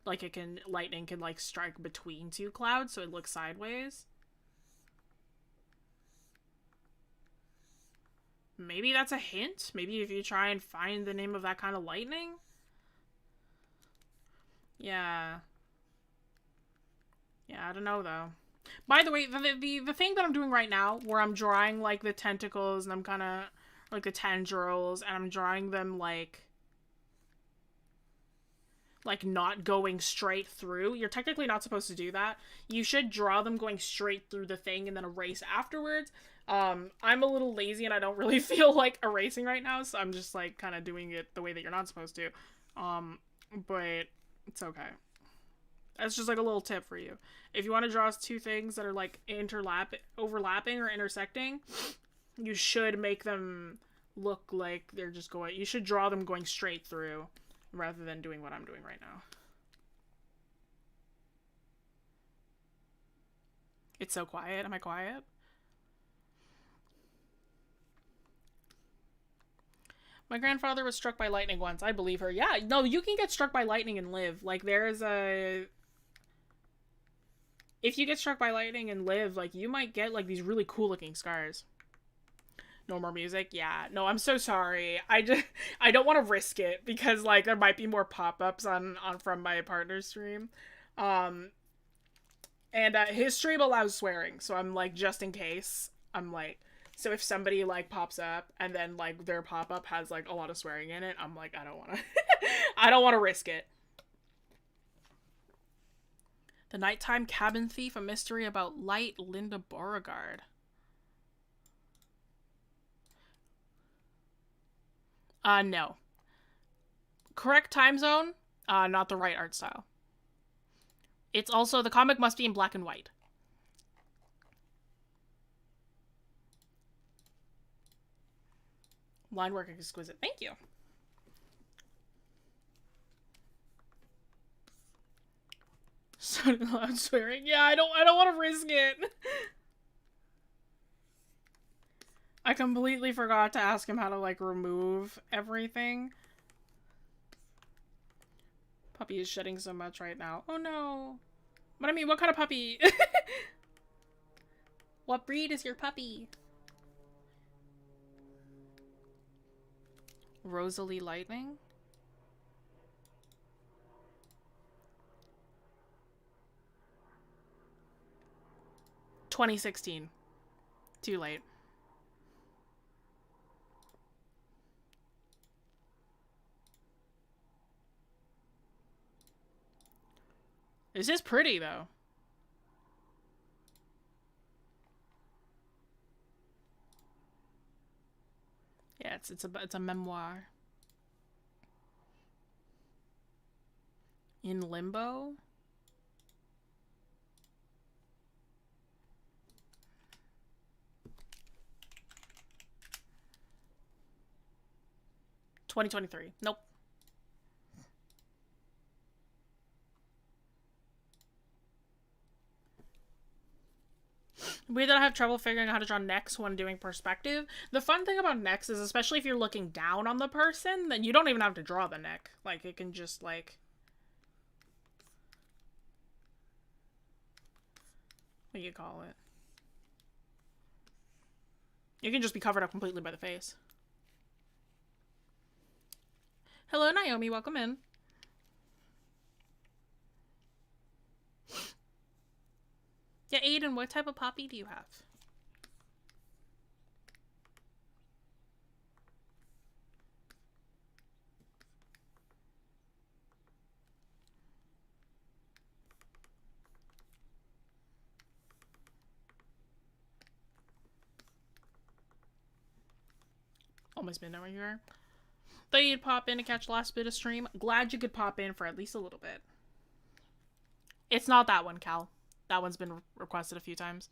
Like lightning can like strike between two clouds so it looks sideways. Maybe that's a hint? Maybe if you try and find the name of that kind of lightning? Yeah. Yeah, I don't know though. By the way, the thing that I'm doing right now, where I'm drawing, like, the tentacles, and I'm kind of, like, the tendrils, and I'm drawing them, like, not going straight through. You're technically not supposed to do that. You should draw them going straight through the thing and then erase afterwards. I'm a little lazy, and I don't really feel like erasing right now, so I'm just, like, kind of doing it the way that you're not supposed to. But it's okay. That's just like a little tip for you. If you want to draw two things that are like overlapping or intersecting, you should make them look like they're just going, you should draw them going straight through rather than doing what I'm doing right now. It's so quiet. Am I quiet? My grandfather was struck by lightning once. I believe her. Yeah, no, you can get struck by lightning and live. Like, there's a... If you get struck by lightning and live, like, you might get, like, these really cool-looking scars. No more music? Yeah. No, I'm so sorry. I don't want to risk it, because, like, there might be more pop-ups on from my partner's stream. And his stream allows swearing, so I'm, like, just in case, I'm, like... So if somebody, like, pops up, and then, like, their pop-up has, like, a lot of swearing in it, I'm, like, I don't want to... I don't want to risk it. The Nighttime Cabin Thief, a mystery about Light Linda Beauregard. No. Correct time zone, not the right art style. It's also, the comic must be in black and white. Line work exquisite. Thank you. So loud swearing. Yeah, I don't want to risk it. I completely forgot to ask him how to, like, remove everything. Puppy is shedding so much right now. Oh no. But I mean, what kind of puppy? What breed is your puppy? Rosalie Lightning? $2016. Too late. This is pretty though. Yeah, it's a memoir. In limbo? $2023. Nope. We don't have trouble figuring out how to draw necks when doing perspective. The fun thing about necks is, especially if you're looking down on the person, then you don't even have to draw the neck. Like, it can just, like... What do you call it? You can just be covered up completely by the face. Hello, Naomi. Welcome in. Yeah, Aiden, what type of poppy do you have? Almost midnight where you are. Thought you'd pop in to catch the last bit of stream. Glad you could pop in for at least a little bit. It's not that one, Cal. That one's been requested a few times.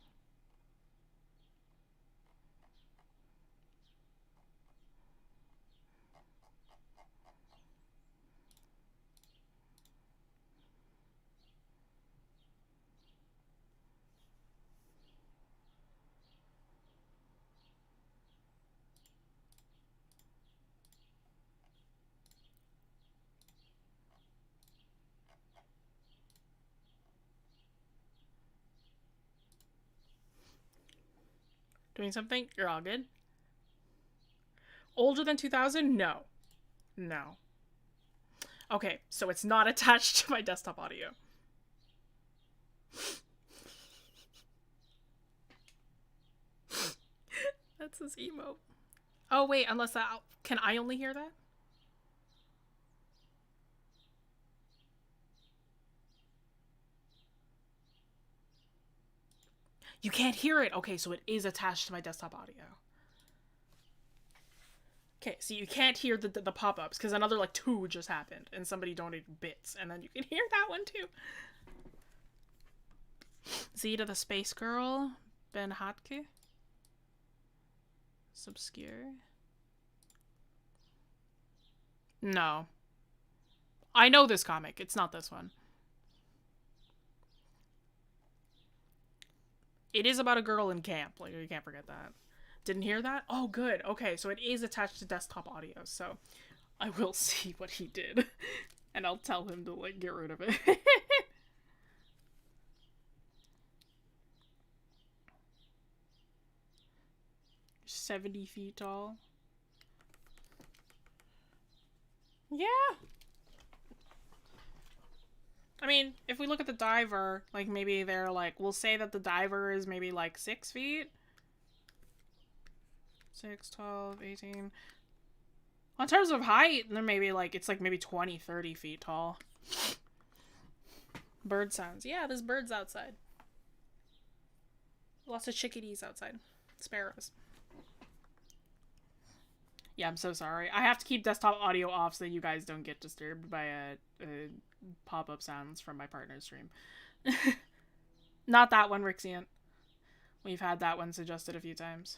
Doing something? You're all good. Older than 2000? No. No. Okay, so it's not attached to my desktop audio. That's his emo. Oh, wait, unless that... Can I only hear that? You can't hear it. Okay, so it is attached to my desktop audio. Okay, so you can't hear the pop-ups because another like 2 just happened and somebody donated bits, and then you can hear that one too. Z to the Space Girl, Ben Hotke. Obscure. No. I know this comic. It's not this one. It is about a girl in camp. Like, you can't forget that. Didn't hear that? Oh, good. Okay, so it is attached to desktop audio, so I will see what he did. And I'll tell him to, like, get rid of it. 70 feet tall. Yeah. I mean, if we look at the diver, like, maybe they're, like, we'll say that the diver is maybe, like, 6 feet. 6, 12, 18. On terms of height, they're maybe, like, it's, like, maybe 20, 30 feet tall. Bird sounds. Yeah, there's birds outside. Lots of chickadees outside. Sparrows. Yeah, I'm so sorry. I have to keep desktop audio off so that you guys don't get disturbed by pop-up sounds from my partner's stream. Not that one, Rixiant. We've had that one suggested a few times.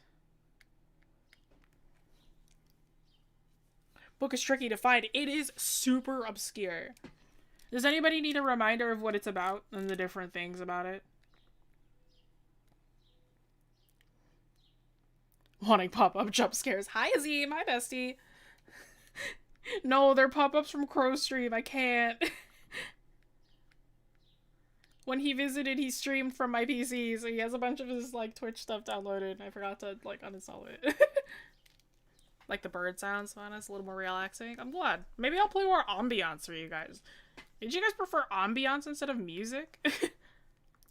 Book is tricky to find. It is super obscure. Does anybody need a reminder of what it's about and the different things about it? Wanting pop-up jump scares. Hi, Azim. Hi, bestie. No, they're pop-ups from Crow Stream. I can't. When he visited, he streamed from my PC, so he has a bunch of his, like, Twitch stuff downloaded, and I forgot to, like, uninstall it. Like the bird sounds, honest, a little more relaxing. I'm glad. Maybe I'll play more ambiance for you guys. Did you guys prefer ambiance instead of music?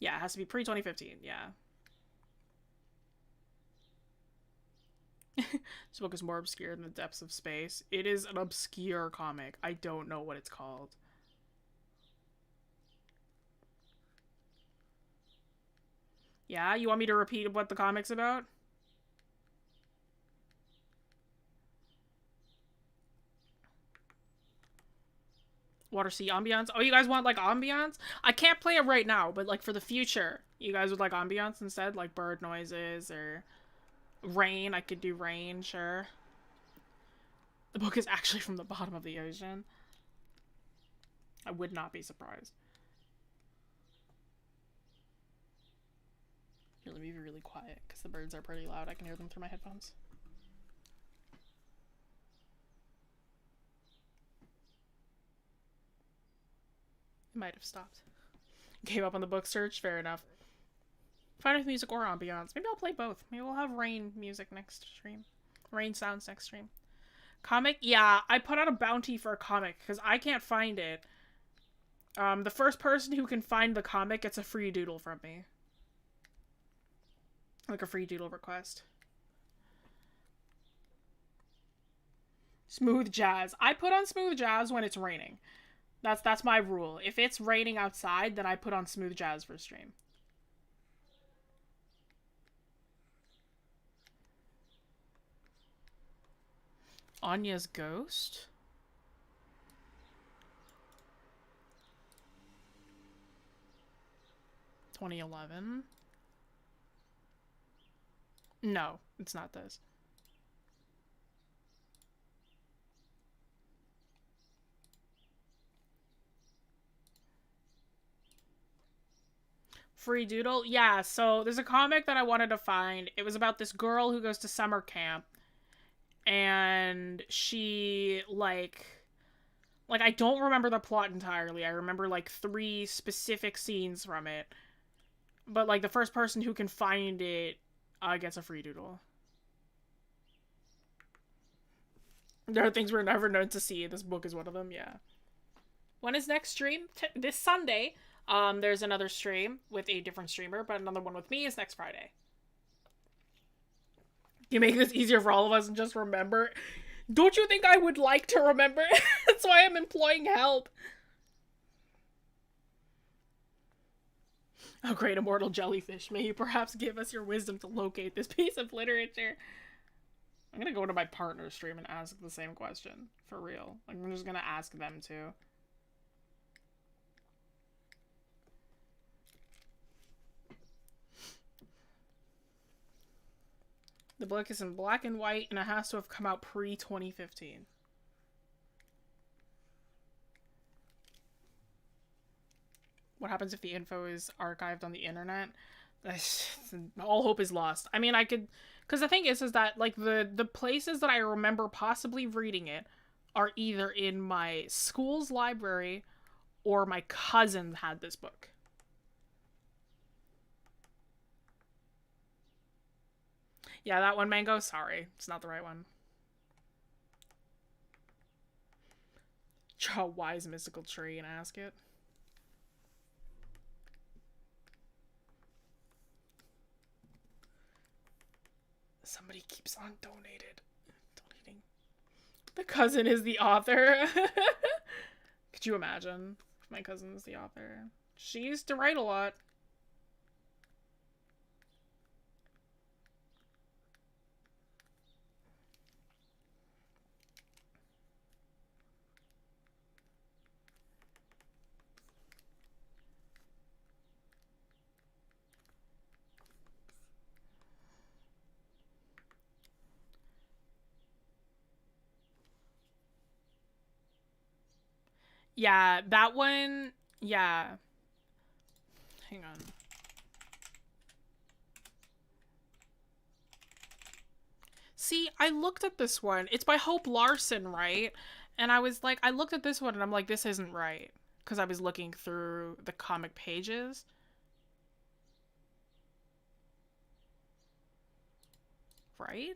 Yeah, it has to be pre-2015, yeah. This book is more obscure than the depths of space. It is an obscure comic. I don't know what it's called. Yeah, you want me to repeat what the comic's about? Water Sea ambiance. Oh, you guys want, like, ambiance? I can't play it right now, but, like, for the future, you guys would like ambiance instead? Like bird noises or rain. I could do rain, sure. The book is actually from the bottom of the ocean. I would not be surprised. Here, let me be really quiet because the birds are pretty loud. I can hear them through my headphones. It might have stopped. Gave up on the book search? Fair enough. Fine with music or ambiance. Maybe I'll play both. Maybe we'll have rain music next stream. Rain sounds next stream. Comic? Yeah, I put out a bounty for a comic because I can't find it. The first person who can find the comic gets a free doodle from me. Like a free doodle request. Smooth jazz. I put on smooth jazz when it's raining. That's my rule. If it's raining outside, then I put on smooth jazz for stream. Anya's Ghost? 2011? No, it's not this. Free doodle? Yeah, so there's a comic that I wanted to find. It was about this girl who goes to summer camp. And she, like I don't remember the plot entirely. I remember, like, 3 specific scenes from it. But, like, the first person who can find it gets a free doodle. There are things we're never known to see. This book is one of them, yeah. When is next stream? This Sunday. There's another stream with a different streamer, but another one with me is next Friday. You make this easier for all of us and just remember. Don't you think I would like to remember? That's why I'm employing help. Oh, great immortal jellyfish. May you perhaps give us your wisdom to locate this piece of literature. I'm gonna go to my partner's stream and ask the same question. For real. Like, I'm just gonna ask them too. The book is in black and white, and it has to have come out pre-2015. What happens if the info is archived on the internet? All hope is lost. I mean, I could... Because the thing is that, like, the places that I remember possibly reading it are either in my school's library or my cousin had this book. Yeah, that one, Mango. Sorry. It's not the right one. Draw a wise mystical tree and ask it. Somebody keeps on donating. The cousin is the author. Could you imagine if my cousin is the author? She used to write a lot. Yeah, that one, yeah. Hang on. See, I looked at this one. It's by Hope Larson, right? And I was like, I looked at this one and I'm like, this isn't right. Because I was looking through the comic pages. Right?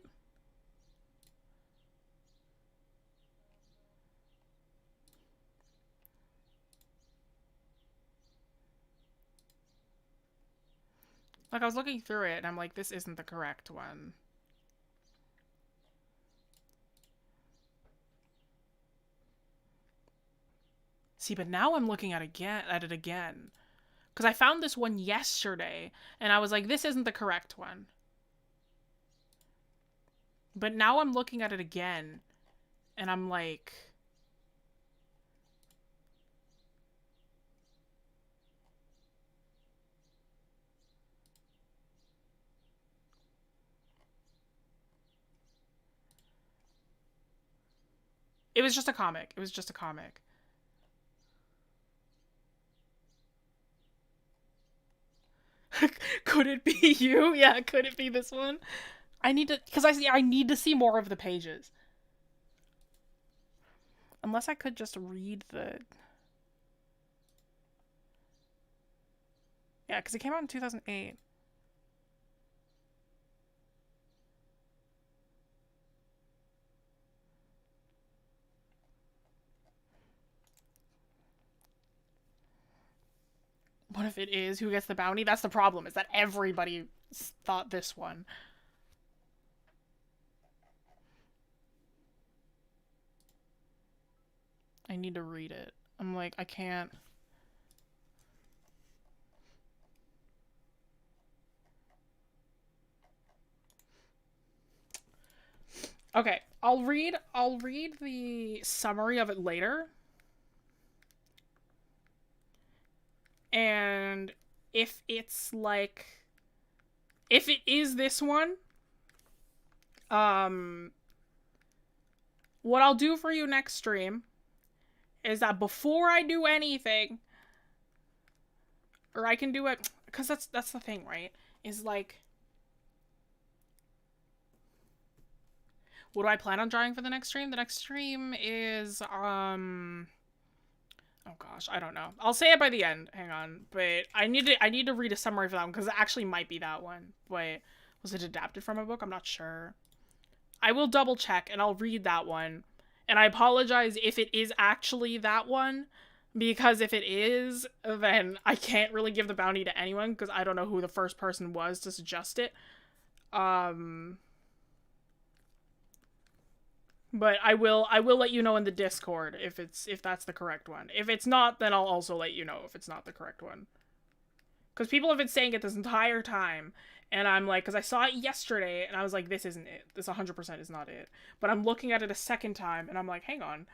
Like, I was looking through it, and I'm like, this isn't the correct one. See, but now I'm looking at it again. Because I found this one yesterday, and I was like, this isn't the correct one. But now I'm looking at it again, and I'm like... It was just a comic. It was just a comic. Could it be you? Yeah, could it be this one? I need to, because I need to see more of the pages. Unless I could just read the... Yeah, because it came out in 2008. What if it is who gets the bounty? That's the problem, is that everybody thought this one. I need to read it. I'm like, I can't. Okay, I'll read the summary of it later. And if it's like, if it is this one, what I'll do for you next stream is that before I do anything, or I can do it, because that's the thing, right? Is like, what do I plan on drawing for the next stream? The next stream is, oh gosh, I don't know. I'll say it by the end. Hang on. But I need to read a summary for that one, because it actually might be that one. But was it adapted from a book? I'm not sure. I will double check, and I'll read that one. And I apologize if it is actually that one, because if it is, then I can't really give the bounty to anyone, because I don't know who the first person was to suggest it. But I will let you know in the Discord if that's the correct one. If it's not, then I'll also let you know if it's not the correct one. Because people have been saying it this entire time, and I'm like, because I saw it yesterday, and I was like, this isn't it. This 100% is not it. But I'm looking at it a second time, and I'm like, hang on.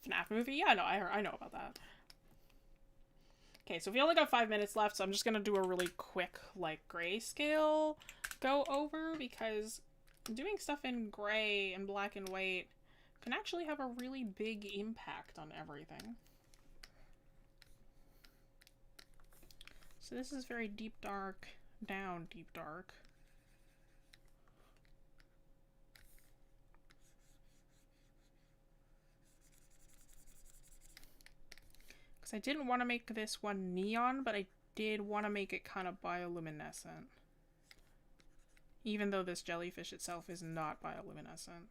The FNAF movie? Yeah, no, I know about that. Okay, so we only got 5 minutes left, so I'm just gonna do a really quick, like, grayscale go over, because doing stuff in gray and black and white can actually have a really big impact on everything. So this is very deep dark, down deep dark. I didn't want to make this one neon, but I did want to make it kind of bioluminescent. Even though this jellyfish itself is not bioluminescent.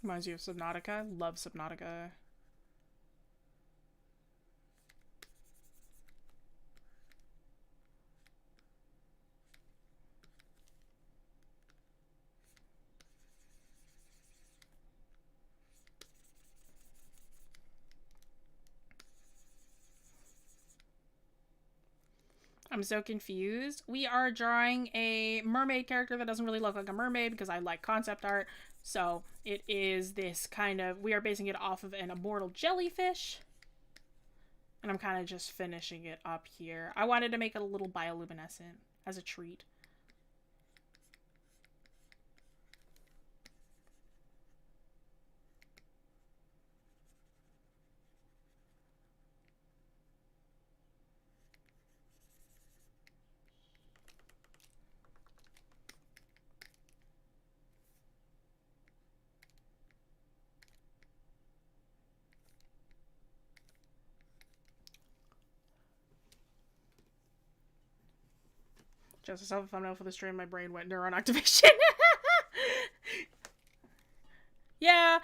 Reminds you of Subnautica. Love Subnautica. I'm so confused. We are drawing a mermaid character that doesn't really look like a mermaid because I like concept art. So it is this kind of, we are basing it off of an immortal jellyfish. And I'm kind of just finishing it up here. I wanted to make it a little bioluminescent as a treat. Just a thumbnail for the stream, my brain went neuron activation. Yeah,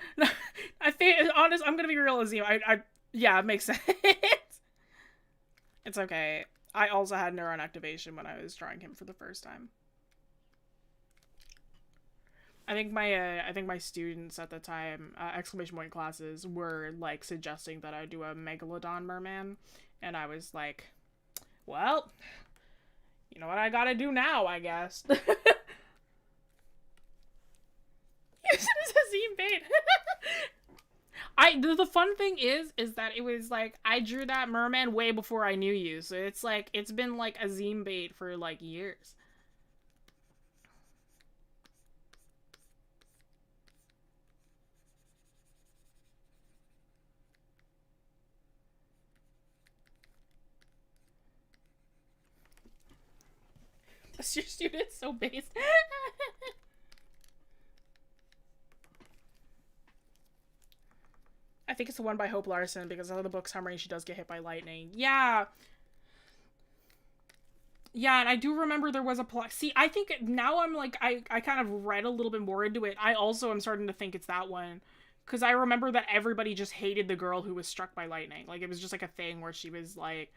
I think, honest, I'm gonna be real as you. Yeah, it makes sense. It's okay. I also had neuron activation when I was drawing him for the first time. I think my students at the time, exclamation point classes, were like suggesting that I do a megalodon merman, and I was like, well, you know what I gotta do now, I guess. Use it as a zine bait. The fun thing is that it was like I drew that merman way before I knew you, so it's like it's been like a zine bait for like years. Your student's so based. I think it's the one by Hope Larson because of the book summary she does get hit by lightning. Yeah. Yeah, and I do remember there was a plot. See, I think now I'm like, I kind of read a little bit more into it. I also am starting to think it's that one. Because I remember that everybody just hated the girl who was struck by lightning. Like, it was just like a thing where she was like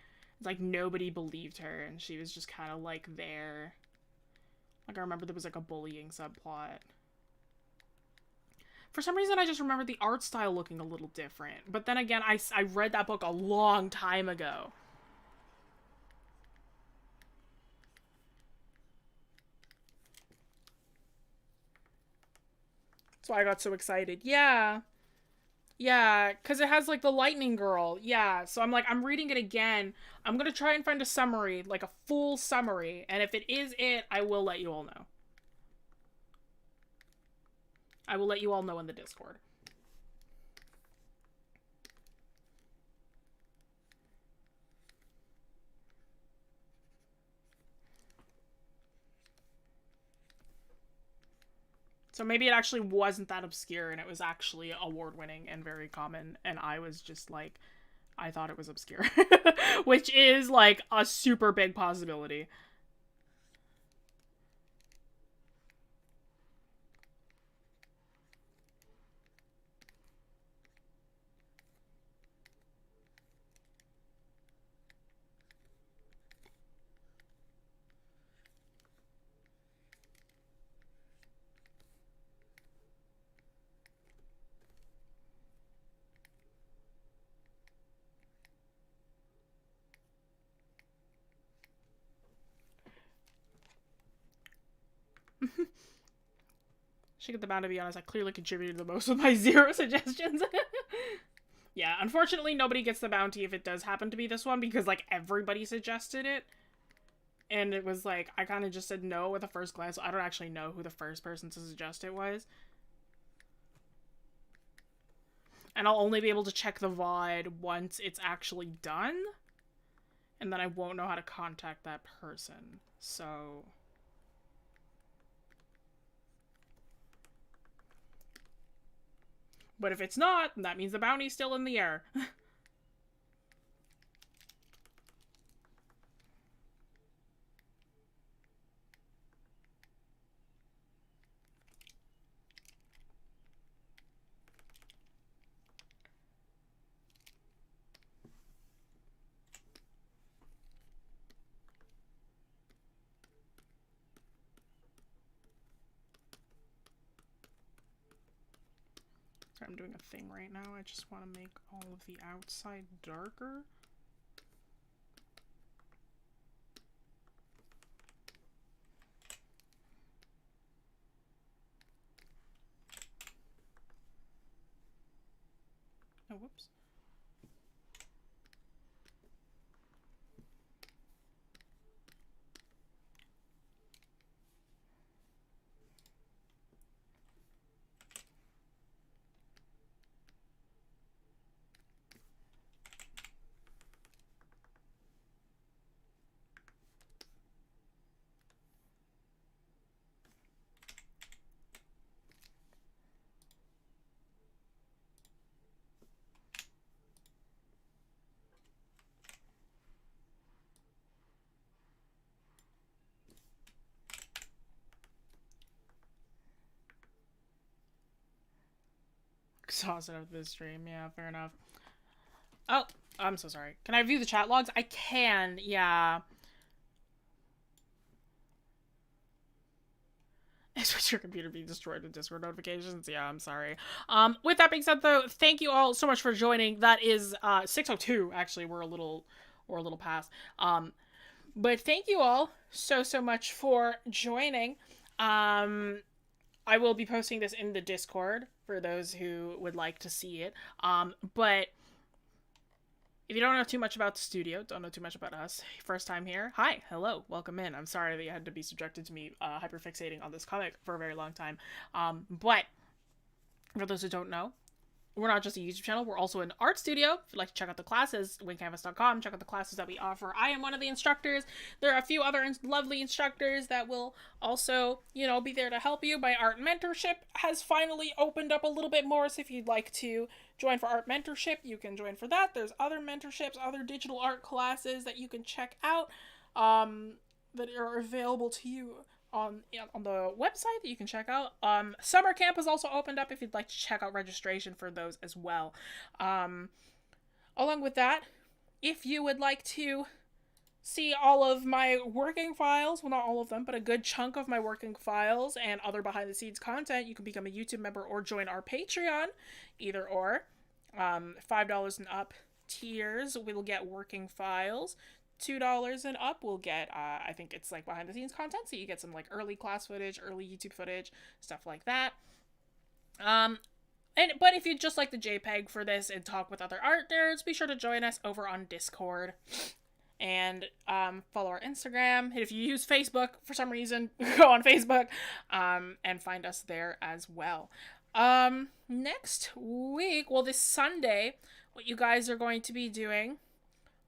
nobody believed her and she was just kind of like there. Like, I remember there was like a bullying subplot. For some reason, I just remember the art style looking a little different. But then again, I read that book a long time ago. That's why I got so excited. Yeah. Yeah, because it has, like, the lightning girl. Yeah, so I'm like, I'm reading it again. I'm going to try and find a summary, like a full summary. And if it is it, I will let you all know. I will let you all know in the Discord. So maybe it actually wasn't that obscure and it was actually award-winning and very common. And I was just like, I thought it was obscure. Which is like a super big possibility. Should get the bound, to be honest. I clearly contributed the most with my 0 suggestions. Yeah, unfortunately, nobody gets the bounty if it does happen to be this one because, like, everybody suggested it. And it was like, I kind of just said no with a first glance. So I don't actually know who the first person to suggest it was. And I'll only be able to check the VOD once it's actually done. And then I won't know how to contact that person. So... But if it's not, that means the bounty's still in the air. Sorry, I'm doing a thing right now. I just want to make all of the outside darker. Oh, whoops. Exhausted after this stream. Yeah, fair enough. Oh, I'm so sorry. Can I view the chat logs? I can, yeah. Is your computer being destroyed with Discord notifications? Yeah, I'm sorry. With that being said, though, thank you all so much for joining. That is 6:02. Actually, we're a little past. But thank you all so much for joining. I will be posting this in the Discord for those who would like to see it. But if you don't know too much about the studio, don't know too much about us, first time here, hi, hello, welcome in. I'm sorry that you had to be subjected to me hyperfixating on this comic for a very long time. But for those who don't know, we're not just a YouTube channel, we're also an art studio. If you'd like to check out the classes, wingcanvas.com, check out the classes that we offer. I am one of the instructors. There are a few other lovely instructors that will also, you know, be there to help you. My Art Mentorship has finally opened up a little bit more, so if you'd like to join for Art Mentorship, you can join for that. There's other mentorships, other digital art classes that you can check out that are available to you on the website that you can check out. Summer camp has also opened up if you'd like to check out registration for those as well. Along with that, if you would like to see all of my working files, well, not all of them, but a good chunk of my working files and other behind the scenes content, you can become a YouTube member or join our Patreon, either or. $5 and up tiers will get working files. $2 and up will get I think it's like behind the scenes content, so you get some like early class footage, early YouTube footage, stuff like that. But if you'd just like the JPEG for this and talk with other art nerds, be sure to join us over on Discord and follow our Instagram. And if you use Facebook for some reason, go on Facebook and find us there as well. Next week, well, this Sunday, what you guys are going to be doing,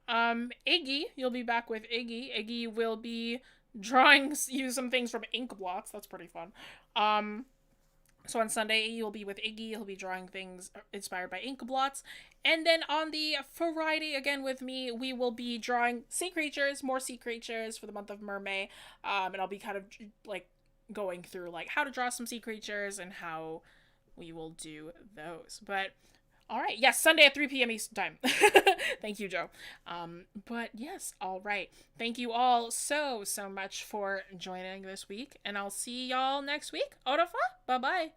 Iggy, you'll be back with Iggy. Iggy will be drawing you some things from ink blots. That's pretty fun. So on Sunday, you'll be with Iggy. He'll be drawing things inspired by ink blots. And then on the Friday, again with me, we will be drawing sea creatures, more sea creatures for the month of MerMay. And I'll be kind of like going through like how to draw some sea creatures and how we will do those. But all right. Yes, Sunday at 3 p.m. Eastern time. Thank you, Joe. But yes, all right. Thank you all so much for joining this week, and I'll see y'all next week. Odafa. Bye-bye.